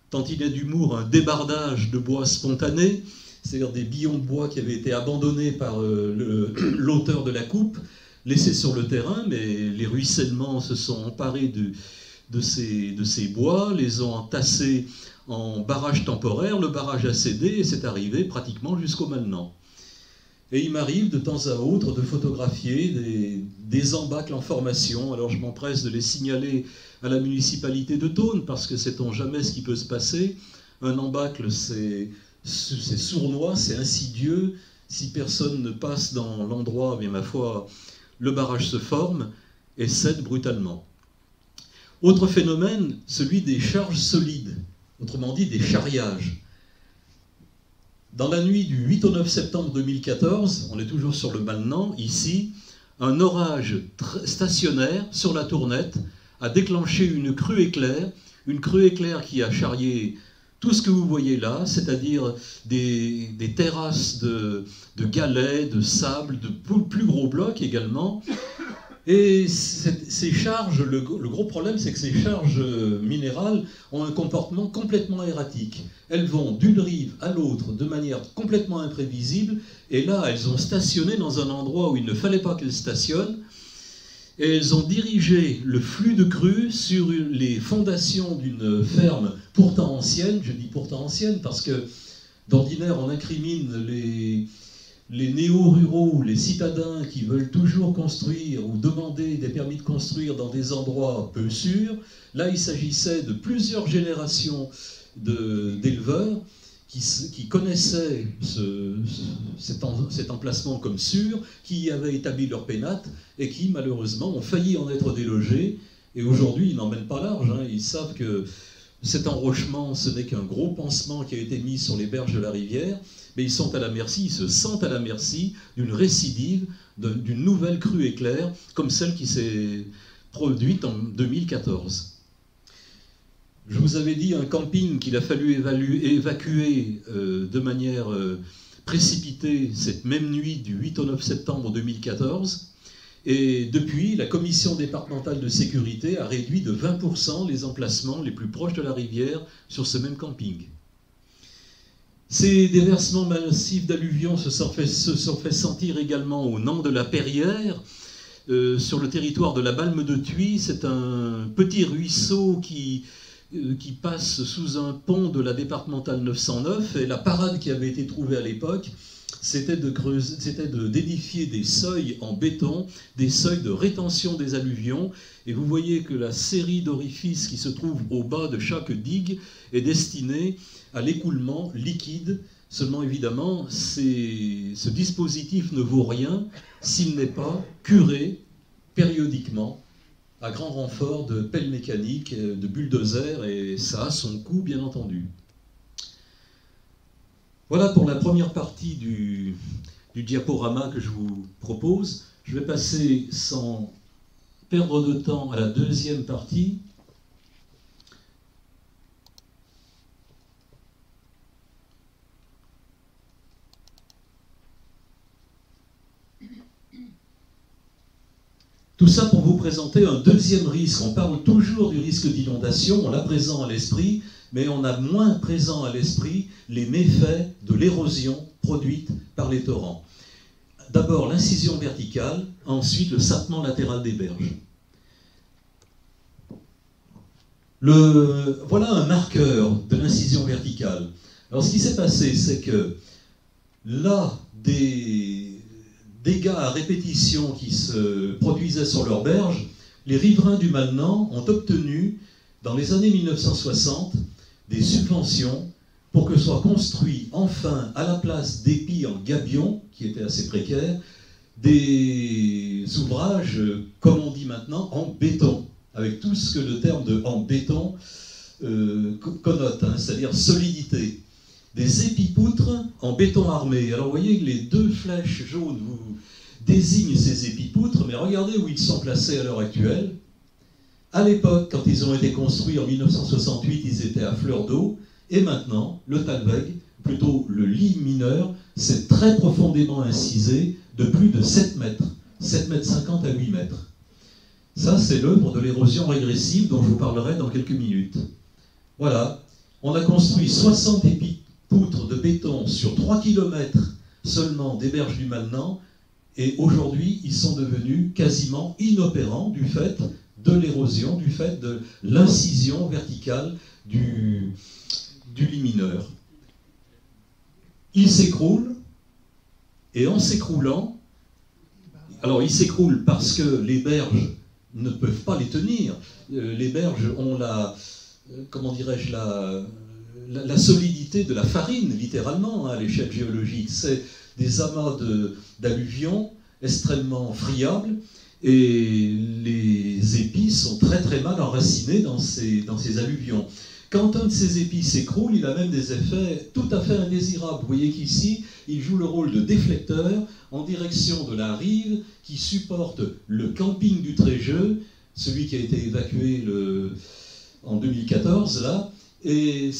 tantinet d'humour, un débardage de bois spontané, c'est-à-dire des billons de bois qui avaient été abandonnés par l'auteur de la coupe, laissés sur le terrain, mais les ruissellements se sont emparés de ces bois, les ont entassés en barrage temporaire, le barrage a cédé et c'est arrivé pratiquement jusqu'au Malnan. Et il m'arrive de temps à autre de photographier des embâcles en formation. Alors je m'empresse de les signaler à la municipalité de Thônes, parce que sait-on jamais ce qui peut se passer. Un embâcle, c'est sournois, c'est insidieux. Si personne ne passe dans l'endroit, bien ma foi, le barrage se forme et cède brutalement. Autre phénomène, celui des charges solides, autrement dit des charriages. Dans la nuit du 8 au 9 septembre 2014, on est toujours sur le Malnan, ici, un orage stationnaire sur la Tournette a déclenché une crue éclair qui a charrié tout ce que vous voyez là, c'est-à-dire des terrasses de galets, de sable, de plus gros blocs également. Et ces charges, le gros problème, c'est que ces charges minérales ont un comportement complètement erratique. Elles vont d'une rive à l'autre de manière complètement imprévisible, et là, elles ont stationné dans un endroit où il ne fallait pas qu'elles stationnent, et elles ont dirigé le flux de crues sur les fondations d'une ferme pourtant ancienne. Je dis pourtant ancienne parce que d'ordinaire, on incrimine les néo-ruraux, les citadins qui veulent toujours construire ou demander des permis de construire dans des endroits peu sûrs. Là, il s'agissait de plusieurs générations d'éleveurs qui connaissaient cet emplacement comme sûr, qui y avaient établi leur pénate et qui, malheureusement, ont failli en être délogés. Et aujourd'hui, ils n'en mènent pas large. Hein. Ils savent que cet enrochement, ce n'est qu'un gros pansement qui a été mis sur les berges de la rivière, mais ils sont à la merci, ils se sentent à la merci d'une récidive, d'une nouvelle crue éclair, comme celle qui s'est produite en 2014. Je vous avais dit un camping qu'il a fallu évacuer de manière précipitée cette même nuit du 8 au 9 septembre 2014. Et depuis, la commission départementale de sécurité a réduit de 20% les emplacements les plus proches de la rivière sur ce même camping. Ces déversements massifs d'alluvions se sont fait sentir également au nord de la Perrière, sur le territoire de la Balme de Thuy. C'est un petit ruisseau qui passe sous un pont de la départementale 909, et la parade qui avait été trouvée à l'époque, c'était d'édifier des seuils en béton, des seuils de rétention des alluvions, et vous voyez que la série d'orifices qui se trouvent au bas de chaque digue est destinée à l'écoulement liquide. Seulement évidemment, ce dispositif ne vaut rien s'il n'est pas curé périodiquement, à grand renfort de pelles mécaniques, de bulldozers, et ça a son coût, bien entendu. Voilà pour la première partie du diaporama que je vous propose. Je vais passer sans perdre de temps à la deuxième partie. Tout ça pour vous présenter un deuxième risque. On parle toujours du risque d'inondation, on l'a présent à l'esprit, mais on a moins présent à l'esprit les méfaits de l'érosion produite par les torrents. d'abord l'incision verticale, ensuite le sapement latéral des berges. Voilà un marqueur de l'incision verticale. Alors ce qui s'est passé, c'est que là, des dégâts à répétition qui se produisaient sur leurs berges, les riverains du Malnan ont obtenu, dans les années 1960, des subventions pour que soient construits enfin, à la place d'épis en gabion, qui étaient assez précaires, des ouvrages, comme on dit maintenant, en béton, avec tout ce que le terme de en béton connote, hein, c'est-à-dire solidité. Des épipoutres en béton armé. Alors vous voyez que les deux flèches jaunes vous désignent ces épipoutres, mais regardez où ils sont placés à l'heure actuelle. À l'époque, quand ils ont été construits en 1968, ils étaient à fleur d'eau, et maintenant, le talweg, plutôt le lit mineur, s'est très profondément incisé de plus de 7 mètres, 7,50 mètres à 8 mètres. Ça, c'est l'œuvre de l'érosion régressive dont je vous parlerai dans quelques minutes. Voilà, on a construit 60 épipoutres de béton sur 3 km seulement des berges du Malnan, et aujourd'hui, ils sont devenus quasiment inopérants du fait de l'érosion, du fait de l'incision verticale du lit mineur. Il s'écroule, et en s'écroulant, alors il s'écroule parce que les berges ne peuvent pas les tenir. Les berges ont comment dirais-je, la solidité de la farine, littéralement, hein, à l'échelle géologique. C'est des amas d'alluvions extrêmement friables, et les épis sont très très mal enracinés dans ces alluvions. Quand un de ces épis s'écroule, il a même des effets tout à fait indésirables. Vous voyez qu'ici, il joue le rôle de déflecteur en direction de la rive qui supporte le camping du Trégeux, celui qui a été évacué en 2014, là. Et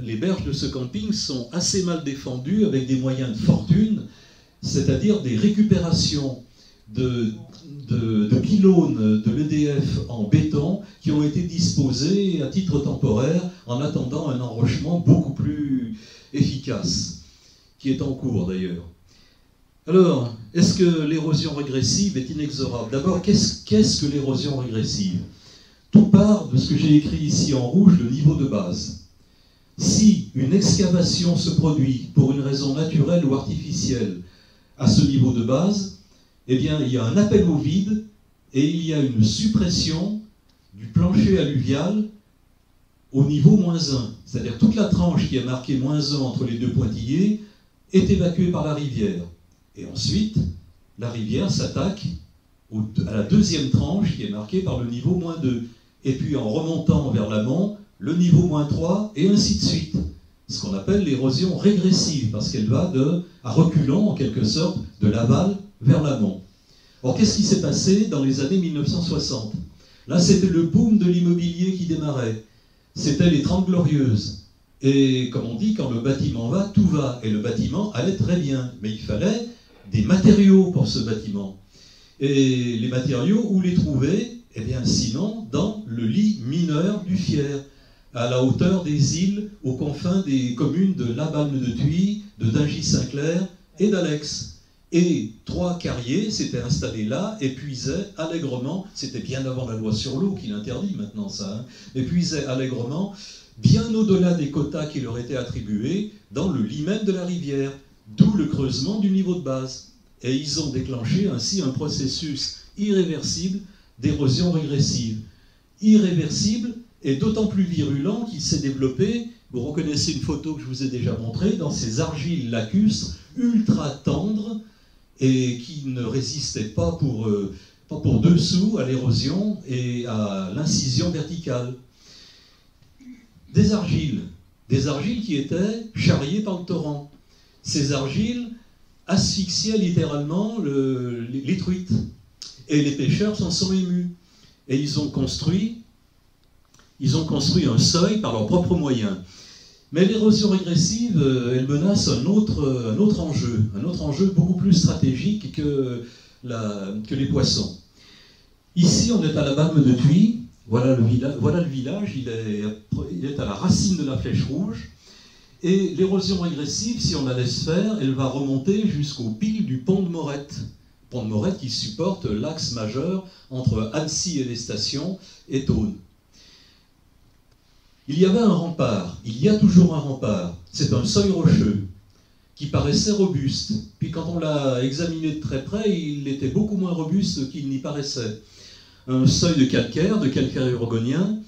les berges de ce camping sont assez mal défendues avec des moyens de fortune, c'est-à-dire des récupérations de pylônes de l'EDF en béton qui ont été disposés à titre temporaire en attendant un enrochement beaucoup plus efficace, qui est en cours d'ailleurs. Alors, est-ce que l'érosion régressive est inexorable? D'abord, qu'est-ce que l'érosion régressive? Tout part de ce que j'ai écrit ici en rouge, le niveau de base. Si une excavation se produit pour une raison naturelle ou artificielle à ce niveau de base, eh bien, il y a un appel au vide et il y a une suppression du plancher alluvial au niveau -1. C'est-à-dire toute la tranche qui est marquée -1 entre les deux pointillés est évacuée par la rivière. Et ensuite, la rivière s'attaque à la deuxième tranche qui est marquée par le niveau -2. Et puis en remontant vers l'amont, le niveau -3 et ainsi de suite. Ce qu'on appelle l'érosion régressive, parce qu'elle va à reculons en quelque sorte de l'aval vers l'amont. Or, qu'est-ce qui s'est passé dans les années 1960? Là, c'était le boom de l'immobilier qui démarrait. C'était les 30 Glorieuses. Et comme on dit, quand le bâtiment va, tout va. Et le bâtiment allait très bien. Mais il fallait des matériaux pour ce bâtiment. Et les matériaux, où les trouver? Eh bien, sinon, dans le lit mineur du Fier, à la hauteur des îles, aux confins des communes de La Balme-de-Thuy, de Dingy-Saint-Clair et d'Alex. Et 3 carriers s'étaient installés là et puisaient allègrement, c'était bien avant la loi sur l'eau qui l'interdit maintenant ça, hein, et puisaient allègrement, bien au-delà des quotas qui leur étaient attribués, dans le lit même de la rivière, d'où le creusement du niveau de base. Et ils ont déclenché ainsi un processus irréversible d'érosion régressive. Irréversible et d'autant plus virulent qu'il s'est développé, vous reconnaissez une photo que je vous ai déjà montrée, dans ces argiles lacustres ultra tendres et qui ne résistaient pas pour 2 sous à l'érosion et à l'incision verticale. Des argiles qui étaient charriées par le torrent. Ces argiles asphyxiaient littéralement les truites. Et les pêcheurs s'en sont émus. Et ils ont construit un seuil par leurs propres moyens. Mais l'érosion régressive, elle menace un autre enjeu beaucoup plus stratégique que les poissons. Ici, on est à la Balme-de-Thuy. Voilà le village, il est à la racine de la Flèche Rouge. Et l'érosion régressive, si on la laisse faire, elle va remonter jusqu'au pic du pont de Morette. Pont de Morette qui supporte l'axe majeur entre Annecy et les stations et Thônes. Il y avait un rempart, il y a toujours un rempart, c'est un seuil rocheux qui paraissait robuste. Puis quand on l'a examiné de très près, il était beaucoup moins robuste qu'il n'y paraissait. Un seuil de calcaire urgonien,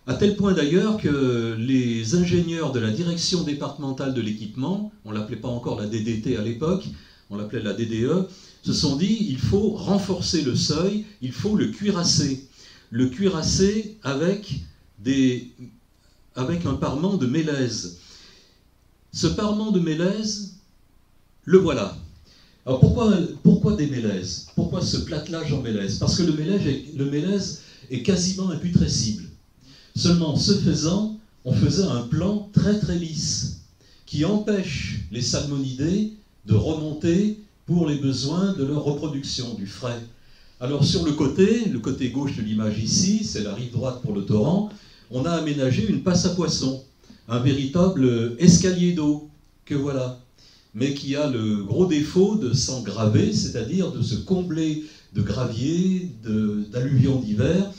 à tel point d'ailleurs que les ingénieurs de la direction départementale de l'équipement, on ne l'appelait pas encore la DDT à l'époque, on l'appelait la DDE, se sont dit il faut renforcer le seuil, il faut le cuirasser. Le cuirasser avec un parement de mélèze. Ce parement de mélèze, le voilà. Alors pourquoi des mélèzes? Pourquoi ce platelage en mélèze? Parce que le mélèze est quasiment imputrescible. Seulement, ce faisant, on faisait un plan très très lisse qui empêche les salmonidés de remonter pour les besoins de leur reproduction, du frais. Alors sur le côté gauche de l'image ici, c'est la rive droite pour le torrent, on a aménagé une passe à poissons, un véritable escalier d'eau, que voilà, mais qui a le gros défaut de s'engraver, c'est-à-dire de se combler de gravier, d'alluvions d'hiver,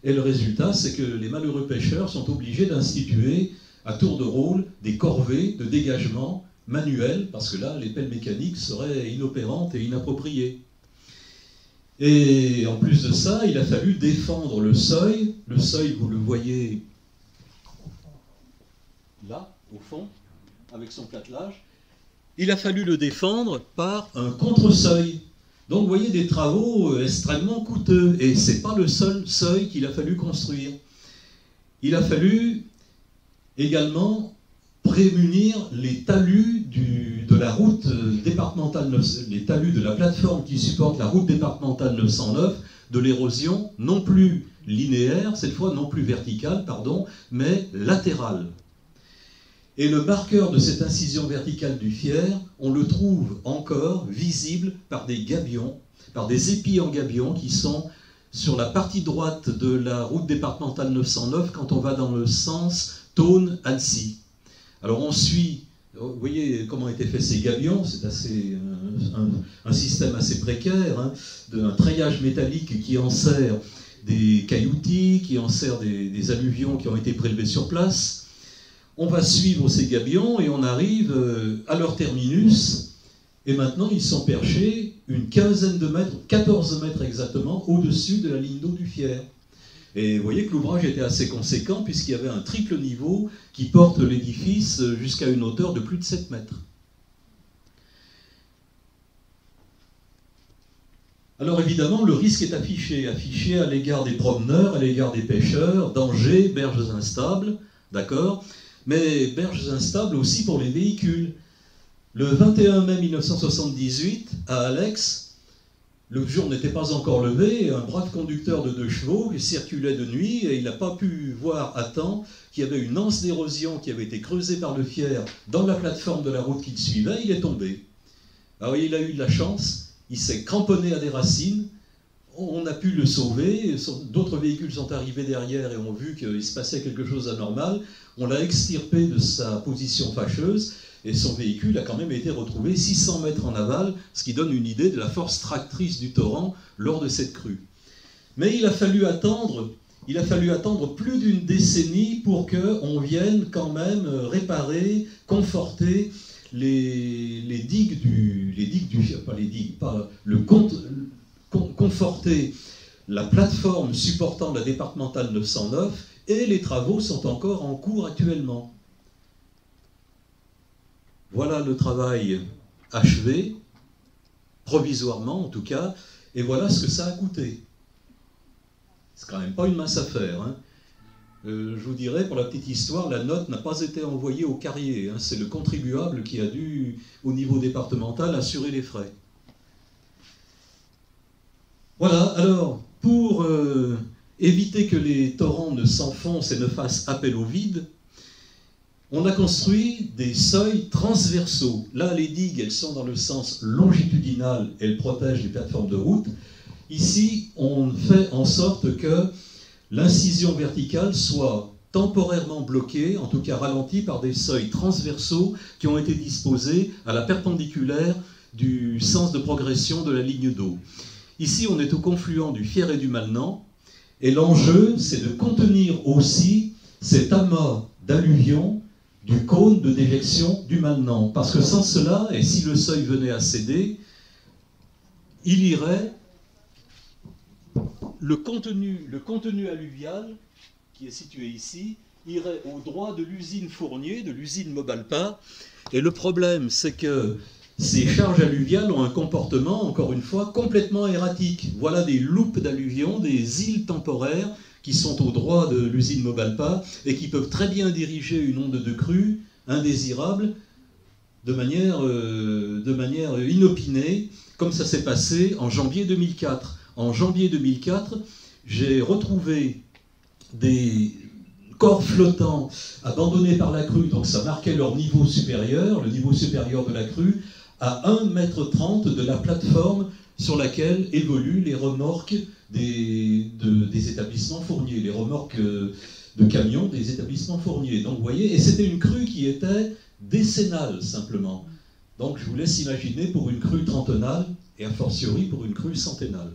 et le résultat, c'est que les malheureux pêcheurs sont obligés d'instituer, à tour de rôle, des corvées de dégagement manuelles, parce que là, les pelles mécaniques seraient inopérantes et inappropriées. Et en plus de ça, il a fallu défendre le seuil. Le seuil, vous le voyez là, au fond, avec son platelage. Il a fallu le défendre par un contre-seuil. Donc vous voyez des travaux extrêmement coûteux. Et ce n'est pas le seul seuil qu'il a fallu construire. Il a fallu également prémunir les talus de la route départementale, les talus de la plateforme qui supporte la route départementale 909, de l'érosion non plus linéaire, cette fois non plus verticale, pardon, mais latérale. Et le marqueur de cette incision verticale du Fier, on le trouve encore visible par des gabions, par des épis en gabion qui sont sur la partie droite de la route départementale 909 quand on va dans le sens Thônes-Annecy. Alors on suit, vous voyez comment étaient faits ces gabions, c'est un système assez précaire, hein, d'un treillage métallique qui enserre des cailloutis, qui enserre des alluvions qui ont été prélevés sur place. On va suivre ces gabions et on arrive à leur terminus, et maintenant ils sont perchés une quinzaine de mètres, 14 mètres exactement, au-dessus de la ligne d'eau du Fier. Et vous voyez que l'ouvrage était assez conséquent puisqu'il y avait un triple niveau qui porte l'édifice jusqu'à une hauteur de plus de 7 mètres. Alors évidemment, le risque est affiché à l'égard des promeneurs, à l'égard des pêcheurs, danger, berges instables, d'accord, mais berges instables aussi pour les véhicules. Le 21 mai 1978, à Alex, le jour n'était pas encore levé, un brave conducteur de 2 chevaux circulait de nuit et il n'a pas pu voir à temps qu'il y avait une anse d'érosion qui avait été creusée par le Fier dans la plateforme de la route qu'il suivait, il est tombé. Alors il a eu de la chance, il s'est cramponné à des racines, on a pu le sauver, d'autres véhicules sont arrivés derrière et ont vu qu'il se passait quelque chose d'anormal, on l'a extirpé de sa position fâcheuse, et son véhicule a quand même été retrouvé 600 mètres en aval, ce qui donne une idée de la force tractrice du torrent lors de cette crue. Mais il a fallu attendre plus d'une décennie pour qu'on vienne quand même réparer, conforter conforter la plateforme supportant la départementale 909, et les travaux sont encore en cours actuellement. Voilà le travail achevé, provisoirement en tout cas, et voilà ce que ça a coûté. C'est quand même pas une mince affaire, hein. Je vous dirais, pour la petite histoire, la note n'a pas été envoyée au carrier, hein. C'est le contribuable qui a dû, au niveau départemental, assurer les frais. Voilà, alors, pour éviter que les torrents ne s'enfoncent et ne fassent appel au vide, on a construit des seuils transversaux. Là, les digues, elles sont dans le sens longitudinal, elles protègent les plateformes de route. Ici, on fait en sorte que l'incision verticale soit temporairement bloquée, en tout cas ralentie par des seuils transversaux qui ont été disposés à la perpendiculaire du sens de progression de la ligne d'eau. Ici, on est au confluent du Fier et du Malnan, et l'enjeu, c'est de contenir aussi cet amas d'alluvions du cône de déjection du Malnan. Parce que sans cela, et si le seuil venait à céder, il irait, le contenu alluvial, qui est situé ici, irait au droit de l'usine Fournier, de l'usine Mobalpa. Et le problème, c'est que ces charges alluviales ont un comportement, encore une fois, complètement erratique. Voilà des loupes d'alluvions, des îles temporaires qui sont au droit de l'usine Mobalpa et qui peuvent très bien diriger une onde de crue indésirable de manière inopinée, comme ça s'est passé en janvier 2004. En janvier 2004, j'ai retrouvé des corps flottants abandonnés par la crue, donc ça marquait leur niveau supérieur, le niveau supérieur de la crue, à 1,30 m de la plateforme sur laquelle évoluent les remorques des établissements Fournier, les remorques de camions des établissements Fournier. Donc vous voyez, et c'était une crue qui était décennale simplement. Donc je vous laisse imaginer pour une crue trentenale et a fortiori pour une crue centennale.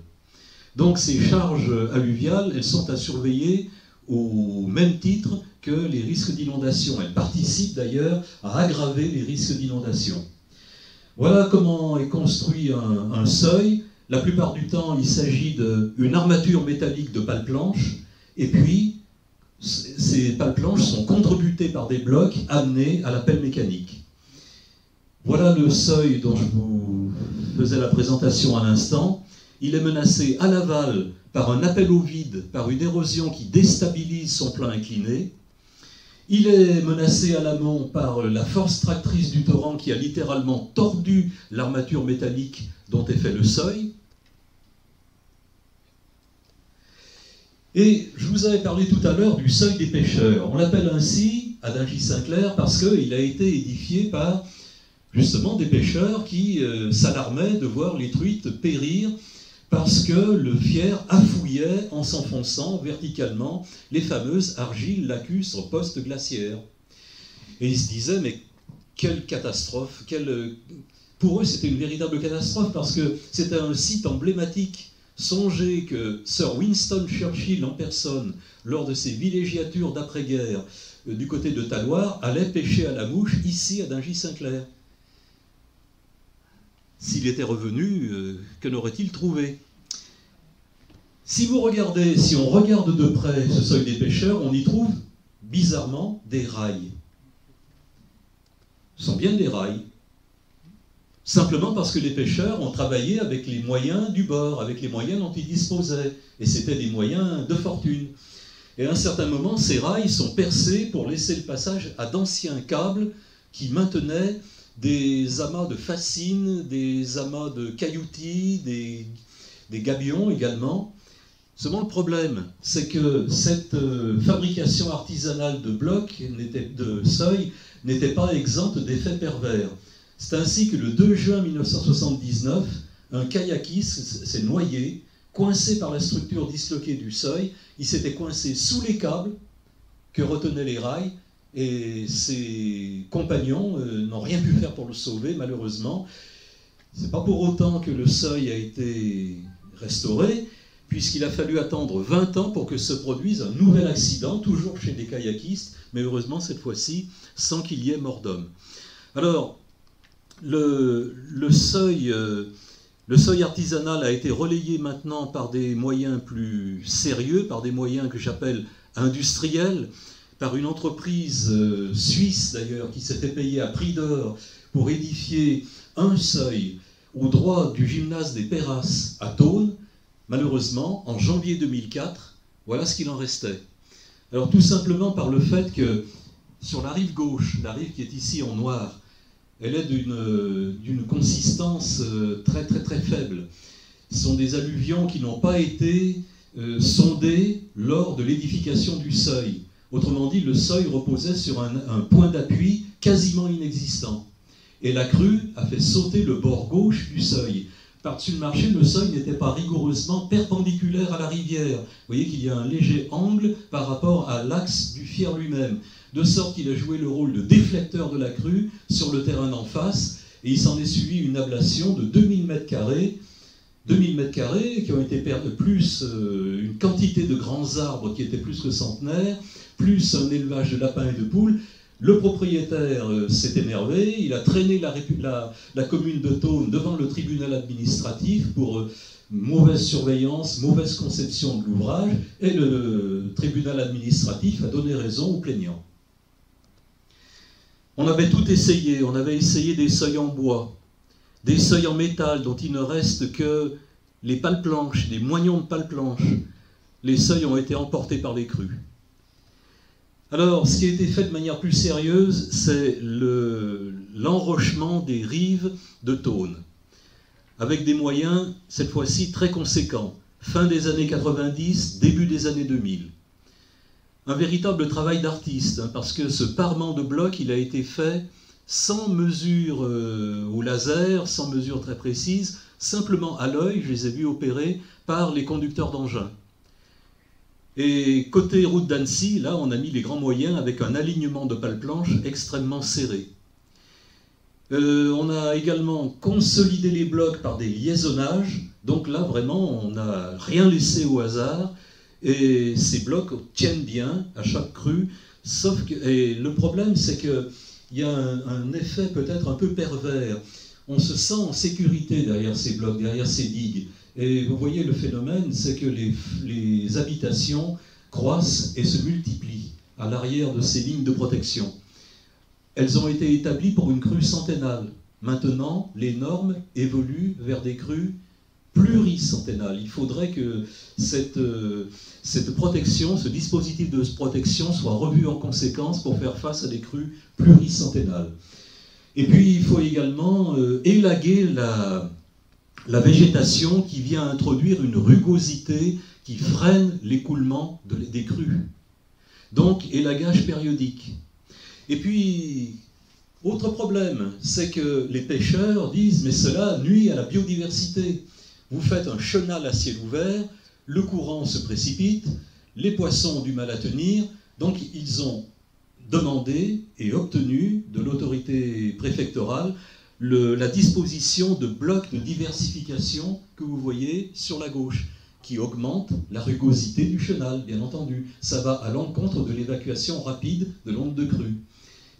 Donc ces charges alluviales, elles sont à surveiller au même titre que les risques d'inondation. Elles participent d'ailleurs à aggraver les risques d'inondation. Voilà comment est construit un seuil. La plupart du temps, il s'agit d'une armature métallique de pales planches, et puis ces pales planches sont contrebutées par des blocs amenés à la pelle mécanique. Voilà le seuil dont je vous faisais la présentation à l'instant. Il est menacé à l'aval par un appel au vide, par une érosion qui déstabilise son plan incliné. Il est menacé à l'amont par la force tractrice du torrent qui a littéralement tordu l'armature métallique dont est fait le seuil. Et je vous avais parlé tout à l'heure du seuil des pêcheurs. On l'appelle ainsi à Dingy-Saint-Clair parce qu'il a été édifié par justement des pêcheurs qui s'alarmaient de voir les truites périr parce que le Fier affouillait en s'enfonçant verticalement les fameuses argiles lacustres post-glaciaires. Et ils se disaient, mais quelle catastrophe, pour eux c'était une véritable catastrophe parce que c'était un site emblématique. Songez que Sir Winston Churchill en personne, lors de ses villégiatures d'après-guerre du côté de Talloires, allait pêcher à la mouche ici à Dingy-Saint-Clair. S'il était revenu, que n'aurait-il trouvé? Si on regarde de près ce seuil des pêcheurs, on y trouve bizarrement des rails. Ce sont bien des rails. Simplement parce que les pêcheurs ont travaillé avec les moyens du bord, avec les moyens dont ils disposaient. Et c'était des moyens de fortune. Et à un certain moment, ces rails sont percés pour laisser le passage à d'anciens câbles qui maintenaient des amas de fascines, des amas de cailloutis, des gabions également. Seulement le problème, c'est que cette fabrication artisanale de blocs, de seuil, n'était pas exempte d'effets pervers. C'est ainsi que le 2 juin 1979, un kayakiste s'est noyé, coincé par la structure disloquée du seuil. Il s'était coincé sous les câbles que retenaient les rails, et ses compagnons n'ont rien pu faire pour le sauver, malheureusement. Ce n'est pas pour autant que le seuil a été restauré, puisqu'il a fallu attendre 20 ans pour que se produise un nouvel accident, toujours chez des kayakistes, mais heureusement cette fois-ci sans qu'il y ait mort d'homme. Alors, le seuil artisanal a été relayé maintenant par des moyens plus sérieux, par des moyens que j'appelle industriels, par une entreprise suisse d'ailleurs qui s'était payée à prix d'or pour édifier un seuil au droit du gymnase des Perras à Thônes. Malheureusement, en janvier 2004, voilà ce qu'il en restait. Alors tout simplement par le fait que sur la rive gauche, la rive qui est ici en noir, elle est d'une consistance très très très faible. Ce sont des alluvions qui n'ont pas été sondés lors de l'édification du seuil. Autrement dit, le seuil reposait sur un point d'appui quasiment inexistant. Et la crue a fait sauter le bord gauche du seuil. Par-dessus le marché, le seuil n'était pas rigoureusement perpendiculaire à la rivière. Vous voyez qu'il y a un léger angle par rapport à l'axe du Fier lui-même, de sorte qu'il a joué le rôle de déflecteur de la crue sur le terrain d'en face, et il s'en est suivi une ablation de 2000 m², 2000 m² qui ont été plus une quantité de grands arbres qui étaient plus que centenaires, plus un élevage de lapins et de poules. Le propriétaire s'est énervé, il a traîné la commune de Thônes devant le tribunal administratif pour mauvaise surveillance, mauvaise conception de l'ouvrage, et le tribunal administratif a donné raison aux plaignants. On avait tout essayé, on avait essayé des seuils en bois, des seuils en métal dont il ne reste que les pales planches, les moignons de pales planches. Les seuils ont été emportés par les crues. Alors, ce qui a été fait de manière plus sérieuse, c'est l'enrochement des rives de Thônes, avec des moyens, cette fois-ci, très conséquents. Fin des années 90, début des années 2000. Un véritable travail d'artiste, hein, parce que ce parement de blocs, il a été fait sans mesure au laser, sans mesure très précise, simplement à l'œil, je les ai vus opérer par les conducteurs d'engins. Et côté route d'Annecy, là, on a mis les grands moyens avec un alignement de pales planches extrêmement serré. On a également consolidé les blocs par des liaisonnages. Donc là, vraiment, on n'a rien laissé au hasard. Et ces blocs tiennent bien à chaque crue. Sauf que, et le problème, c'est qu'il y a un effet peut-être un peu pervers. On se sent en sécurité derrière ces blocs, derrière ces digues. Et vous voyez le phénomène, c'est que les habitations croissent et se multiplient à l'arrière de ces lignes de protection. Elles ont été établies pour une crue centennale. Maintenant, les normes évoluent vers des crues pluricenténales. Il faudrait que cette protection, ce dispositif de protection soit revu en conséquence pour faire face à des crues pluricenténales. Et puis, il faut également élaguer la végétation qui vient introduire une rugosité qui freine l'écoulement des crues. Donc, élagage périodique. Et puis, autre problème, c'est que les pêcheurs disent « mais cela nuit à la biodiversité ». Vous faites un chenal à ciel ouvert, le courant se précipite, les poissons ont du mal à tenir, donc ils ont demandé et obtenu de l'autorité préfectorale la disposition de blocs de diversification que vous voyez sur la gauche, qui augmente la rugosité du chenal, bien entendu. Ça va à l'encontre de l'évacuation rapide de l'onde de crue.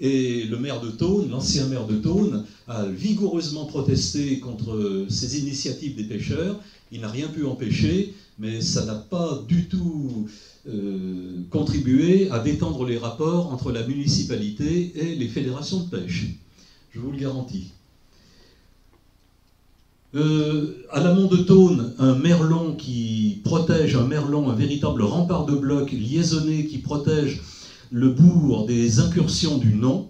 Et le maire de Thônes, l'ancien maire de Thônes, a vigoureusement protesté contre ces initiatives des pêcheurs. Il n'a rien pu empêcher, mais ça n'a pas du tout contribué à détendre les rapports entre la municipalité et les fédérations de pêche. Je vous le garantis. À l'amont de Thônes, un merlon qui protège, un véritable rempart de blocs liaisonné qui protège le bourg des incursions du Non.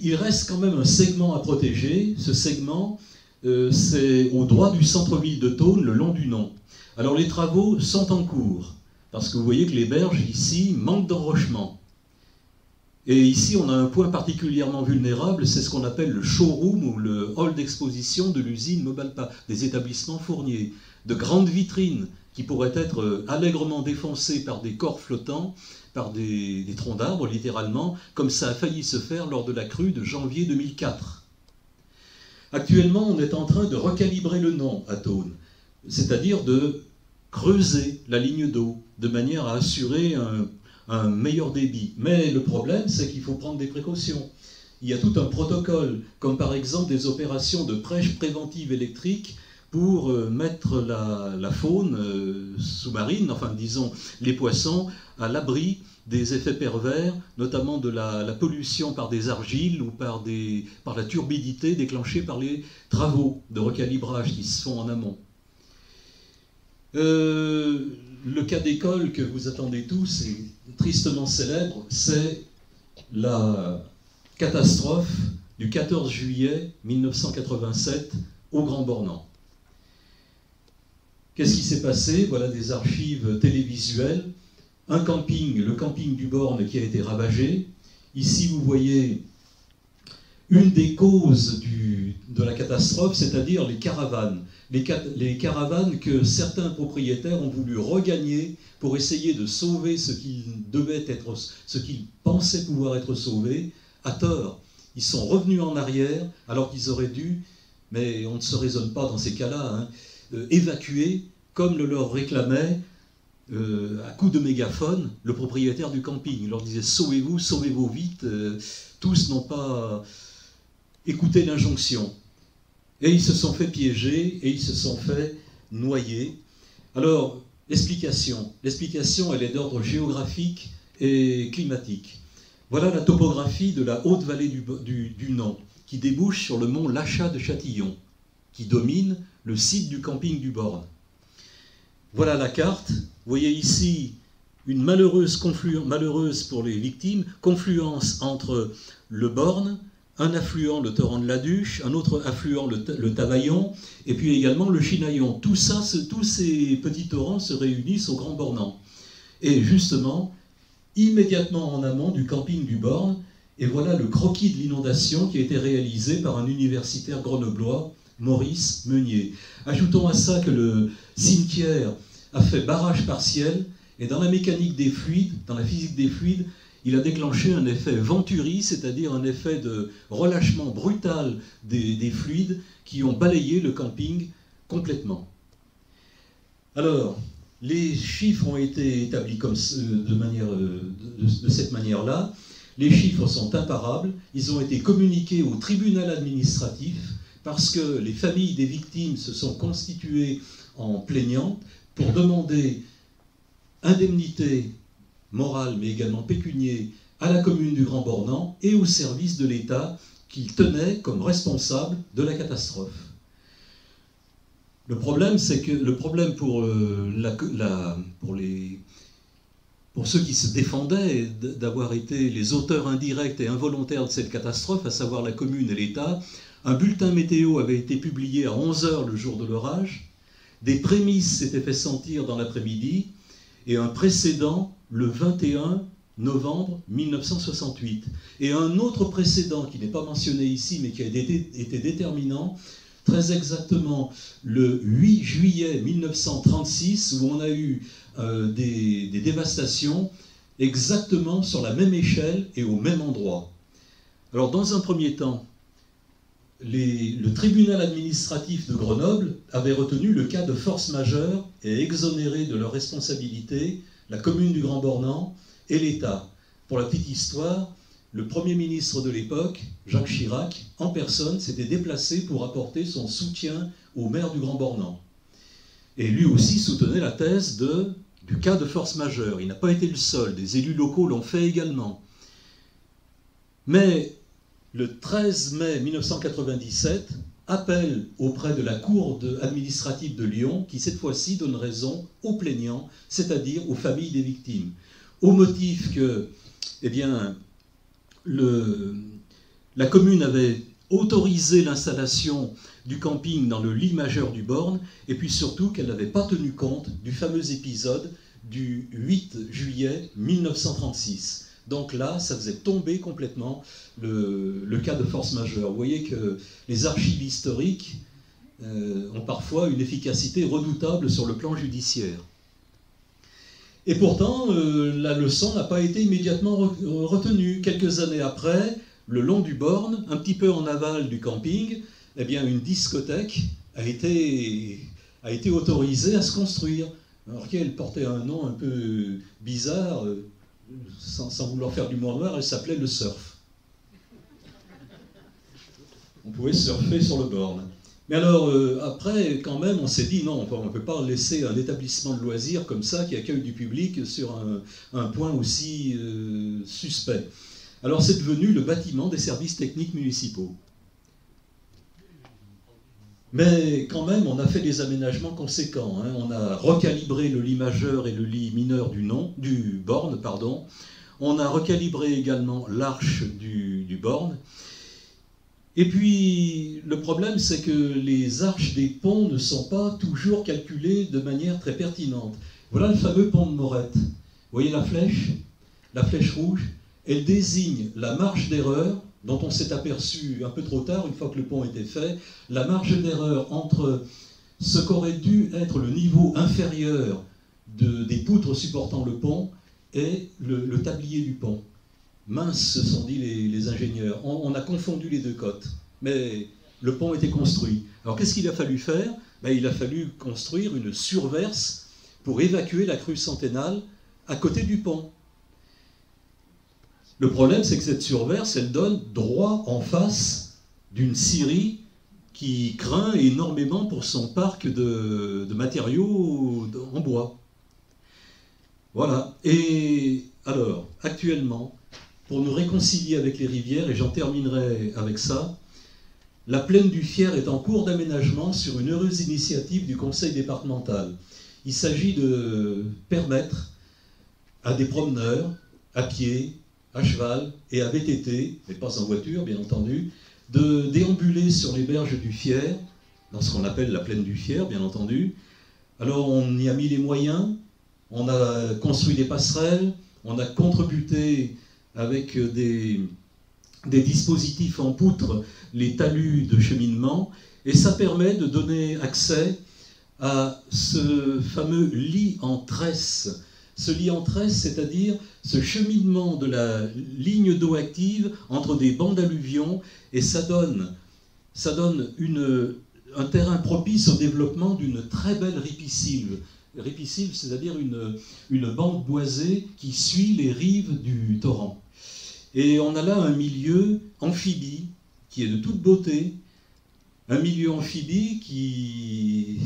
Il reste quand même un segment à protéger. Ce segment, c'est au droit du centre-ville de Thônes, le long du Non. Alors les travaux sont en cours, parce que vous voyez que les berges ici manquent d'enrochement. Et ici, on a un point particulièrement vulnérable, c'est ce qu'on appelle le showroom ou le hall d'exposition de l'usine Mobalpa, des établissements fourniers, de grandes vitrines qui pourraient être allègrement défoncées par des corps flottants, par des troncs d'arbres, littéralement, comme ça a failli se faire lors de la crue de janvier 2004. Actuellement, on est en train de recalibrer le Non à Thônes, c'est-à-dire de creuser la ligne d'eau, de manière à assurer un meilleur débit. Mais le problème, c'est qu'il faut prendre des précautions. Il y a tout un protocole, comme par exemple des opérations de prêche préventive électrique pour mettre la faune sous-marine, enfin disons les poissons, à l'abri des effets pervers, notamment de la pollution par des argiles ou par la turbidité déclenchée par les travaux de recalibrage qui se font en amont. Le cas d'école que vous attendez tous, et tristement célèbre, c'est la catastrophe du 14 juillet 1987 au Grand Bornand. Qu'est-ce qui s'est passé? Voilà des archives télévisuelles. Un camping, le camping du Born, qui a été ravagé. Ici, vous voyez une des causes de la catastrophe, c'est-à-dire les caravanes. Les caravanes que certains propriétaires ont voulu regagner pour essayer de sauver ce qu'ils pensaient pouvoir être sauvé, à tort. Ils sont revenus en arrière alors qu'ils auraient dû, mais on ne se raisonne pas dans ces cas-là, évacuer comme le leur réclamait à coups de mégaphone le propriétaire du camping. Il leur disait sauvez-vous, sauvez-vous vite. Tous n'ont pas écouté l'injonction. Et ils se sont fait piéger et ils se sont fait noyer. Alors, l'explication, elle est d'ordre géographique et climatique. Voilà la topographie de la haute vallée du Nant, qui débouche sur le mont Lachat de Châtillon, qui domine le site du camping du Born. Voilà la carte. Vous voyez ici une malheureuse pour les victimes, confluence entre le Born, un affluent, le torrent de la Duche, un autre affluent, le Tavaillon, et puis également le Chinaillon. Tous ces petits torrents se réunissent au Grand Bornand. Et justement, immédiatement en amont du camping du Born, et voilà le croquis de l'inondation qui a été réalisé par un universitaire grenoblois, Maurice Meunier. Ajoutons à ça que le cimetière a fait barrage partiel, et dans la mécanique des fluides, dans la physique des fluides, il a déclenché un effet Venturi, c'est-à-dire un effet de relâchement brutal des fluides qui ont balayé le camping complètement. Alors, les chiffres ont été établis de cette manière-là. Les chiffres sont imparables. Ils ont été communiqués au tribunal administratif parce que les familles des victimes se sont constituées en plaignantes pour demander indemnité morale, mais également pécuniaire, à la commune du Grand Bornand et au service de l'État qu'il tenait comme responsable de la catastrophe. Le problème pour ceux qui se défendaient d'avoir été les auteurs indirects et involontaires de cette catastrophe, à savoir la commune et l'État, un bulletin météo avait été publié à 11h le jour de l'orage, des prémices s'étaient fait sentir dans l'après-midi, et un précédent le 21 novembre 1968. Et un autre précédent qui n'est pas mentionné ici, mais qui a été déterminant, très exactement le 8 juillet 1936, où on a eu des dévastations exactement sur la même échelle et au même endroit. Alors, dans un premier temps, le tribunal administratif de Grenoble avait retenu le cas de force majeure et exonéré de leur responsabilité la commune du Grand Bornand et l'État. Pour la petite histoire, le Premier ministre de l'époque, Jacques Chirac, en personne, s'était déplacé pour apporter son soutien au maire du Grand Bornand. Et lui aussi soutenait la thèse du cas de force majeure. Il n'a pas été le seul, des élus locaux l'ont fait également. Mais le 13 mai 1997, appel auprès de la Cour administrative de Lyon, qui cette fois-ci donne raison aux plaignants, c'est-à-dire aux familles des victimes, au motif que, eh bien, la commune avait autorisé l'installation du camping dans le lit majeur du Born, et puis surtout qu'elle n'avait pas tenu compte du fameux épisode du 8 juillet 1936. Donc là, ça faisait tomber complètement le cas de force majeure. Vous voyez que les archives historiques ont parfois une efficacité redoutable sur le plan judiciaire. Et pourtant, la leçon n'a pas été immédiatement retenue. Quelques années après, le long du Born, un petit peu en aval du camping, eh bien, une discothèque a été autorisée à se construire. Alors qu'elle portait un nom un peu bizarre, sans vouloir faire d'humour noir, elle s'appelait le surf. On pouvait surfer sur le Born. Mais alors, après, quand même, on s'est dit, non, on ne peut pas laisser un établissement de loisirs comme ça, qui accueille du public, sur un point aussi suspect. Alors, c'est devenu le bâtiment des services techniques municipaux. Mais quand même, on a fait des aménagements conséquents. On a recalibré le lit majeur et le lit mineur du Born. On a recalibré également l'arche du Born. Et puis, le problème, c'est que les arches des ponts ne sont pas toujours calculées de manière très pertinente. Voilà le fameux pont de Morette. Vous voyez la flèche rouge, elle désigne la marge d'erreur dont on s'est aperçu un peu trop tard, une fois que le pont était fait, la marge d'erreur entre ce qu'aurait dû être le niveau inférieur des poutres supportant le pont et le tablier du pont. Mince, se sont dit les ingénieurs, on a confondu les deux côtes, mais le pont était construit. Alors qu'est-ce qu'il a fallu faire? Il a fallu construire une surverse pour évacuer la crue centennale à côté du pont. Le problème, c'est que cette surverse, elle donne droit en face d'une scierie qui craint énormément pour son parc de matériaux en bois. Voilà. Et alors, actuellement, pour nous réconcilier avec les rivières, et j'en terminerai avec ça, la plaine du Fier est en cours d'aménagement sur une heureuse initiative du conseil départemental. Il s'agit de permettre à des promeneurs, à pied, à cheval et à VTT, mais pas en voiture bien entendu, de déambuler sur les berges du Fier, dans ce qu'on appelle la plaine du Fier bien entendu. Alors on y a mis les moyens, on a construit des passerelles, on a contribué avec des dispositifs en poutre, les talus de cheminement, et ça permet de donner accès à ce fameux lit en tresse. Ce lit en tresse, c'est-à-dire ce cheminement de la ligne d'eau active entre des bancs d'alluvions, et ça donne un terrain propice au développement d'une très belle ripisylve. Ripisylve, c'est-à-dire une bande boisée qui suit les rives du torrent. Et on a là un milieu amphibie qui est de toute beauté, un milieu amphibie qui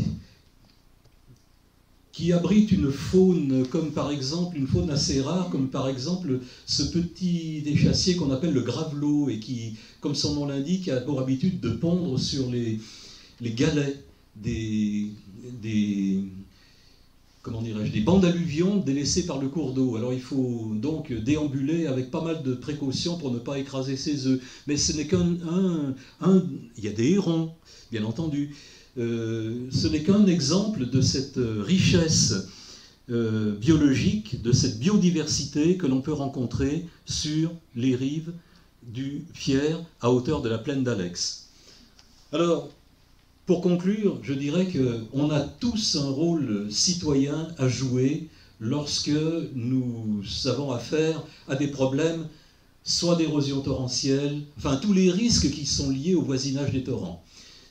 abrite une faune, comme par exemple, une faune assez rare, comme par exemple ce petit échassier qu'on appelle le gravelot, et qui, comme son nom l'indique, a pour habitude de pondre sur les galets des bancs d'alluvions délaissés par le cours d'eau. Alors il faut donc déambuler avec pas mal de précautions pour ne pas écraser ses œufs. Mais ce n'est il y a des hérons, bien entendu. Ce n'est qu'un exemple de cette richesse biologique, de cette biodiversité que l'on peut rencontrer sur les rives du Fier à hauteur de la plaine d'Alex. Alors, pour conclure, je dirais qu'on a tous un rôle citoyen à jouer lorsque nous avons affaire à des problèmes, soit d'érosion torrentielle, enfin tous les risques qui sont liés au voisinage des torrents.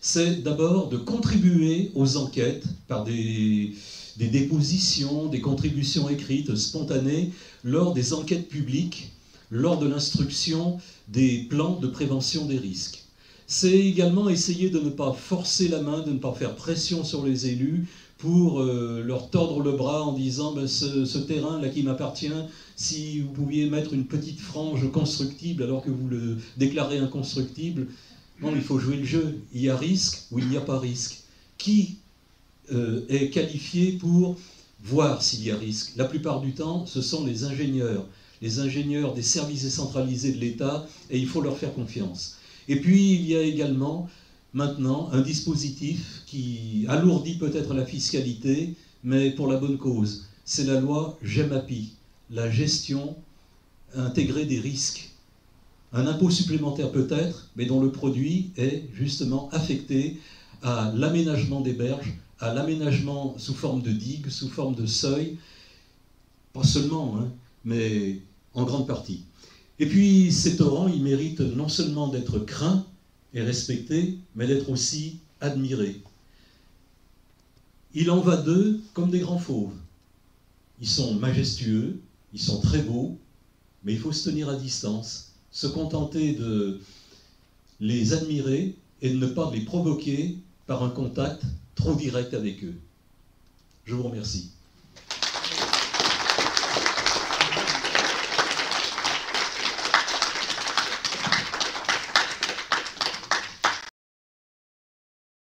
C'est d'abord de contribuer aux enquêtes par des dépositions, des contributions écrites, spontanées, lors des enquêtes publiques, lors de l'instruction des plans de prévention des risques. C'est également essayer de ne pas forcer la main, de ne pas faire pression sur les élus pour leur tordre le bras en disant ce terrain-là qui m'appartient, si vous pouviez mettre une petite frange constructible alors que vous le déclarez inconstructible. Non, il faut jouer le jeu. Il y a risque ou il n'y a pas risque. Qui est qualifié pour voir s'il y a risque? La plupart du temps, ce sont les ingénieurs des services décentralisés de l'État, et il faut leur faire confiance. Et puis, il y a également, maintenant, un dispositif qui alourdit peut-être la fiscalité, mais pour la bonne cause. C'est la loi GEMAPI, la gestion intégrée des risques. Un impôt supplémentaire peut-être, mais dont le produit est justement affecté à l'aménagement des berges, à l'aménagement sous forme de digues, sous forme de seuil, pas seulement, mais en grande partie. Et puis ces torrents, ils méritent non seulement d'être craints et respectés, mais d'être aussi admirés. Il en va d'eux comme des grands fauves. Ils sont majestueux, ils sont très beaux, mais il faut se tenir à distance, se contenter de les admirer et de ne pas les provoquer par un contact trop direct avec eux. Je vous remercie.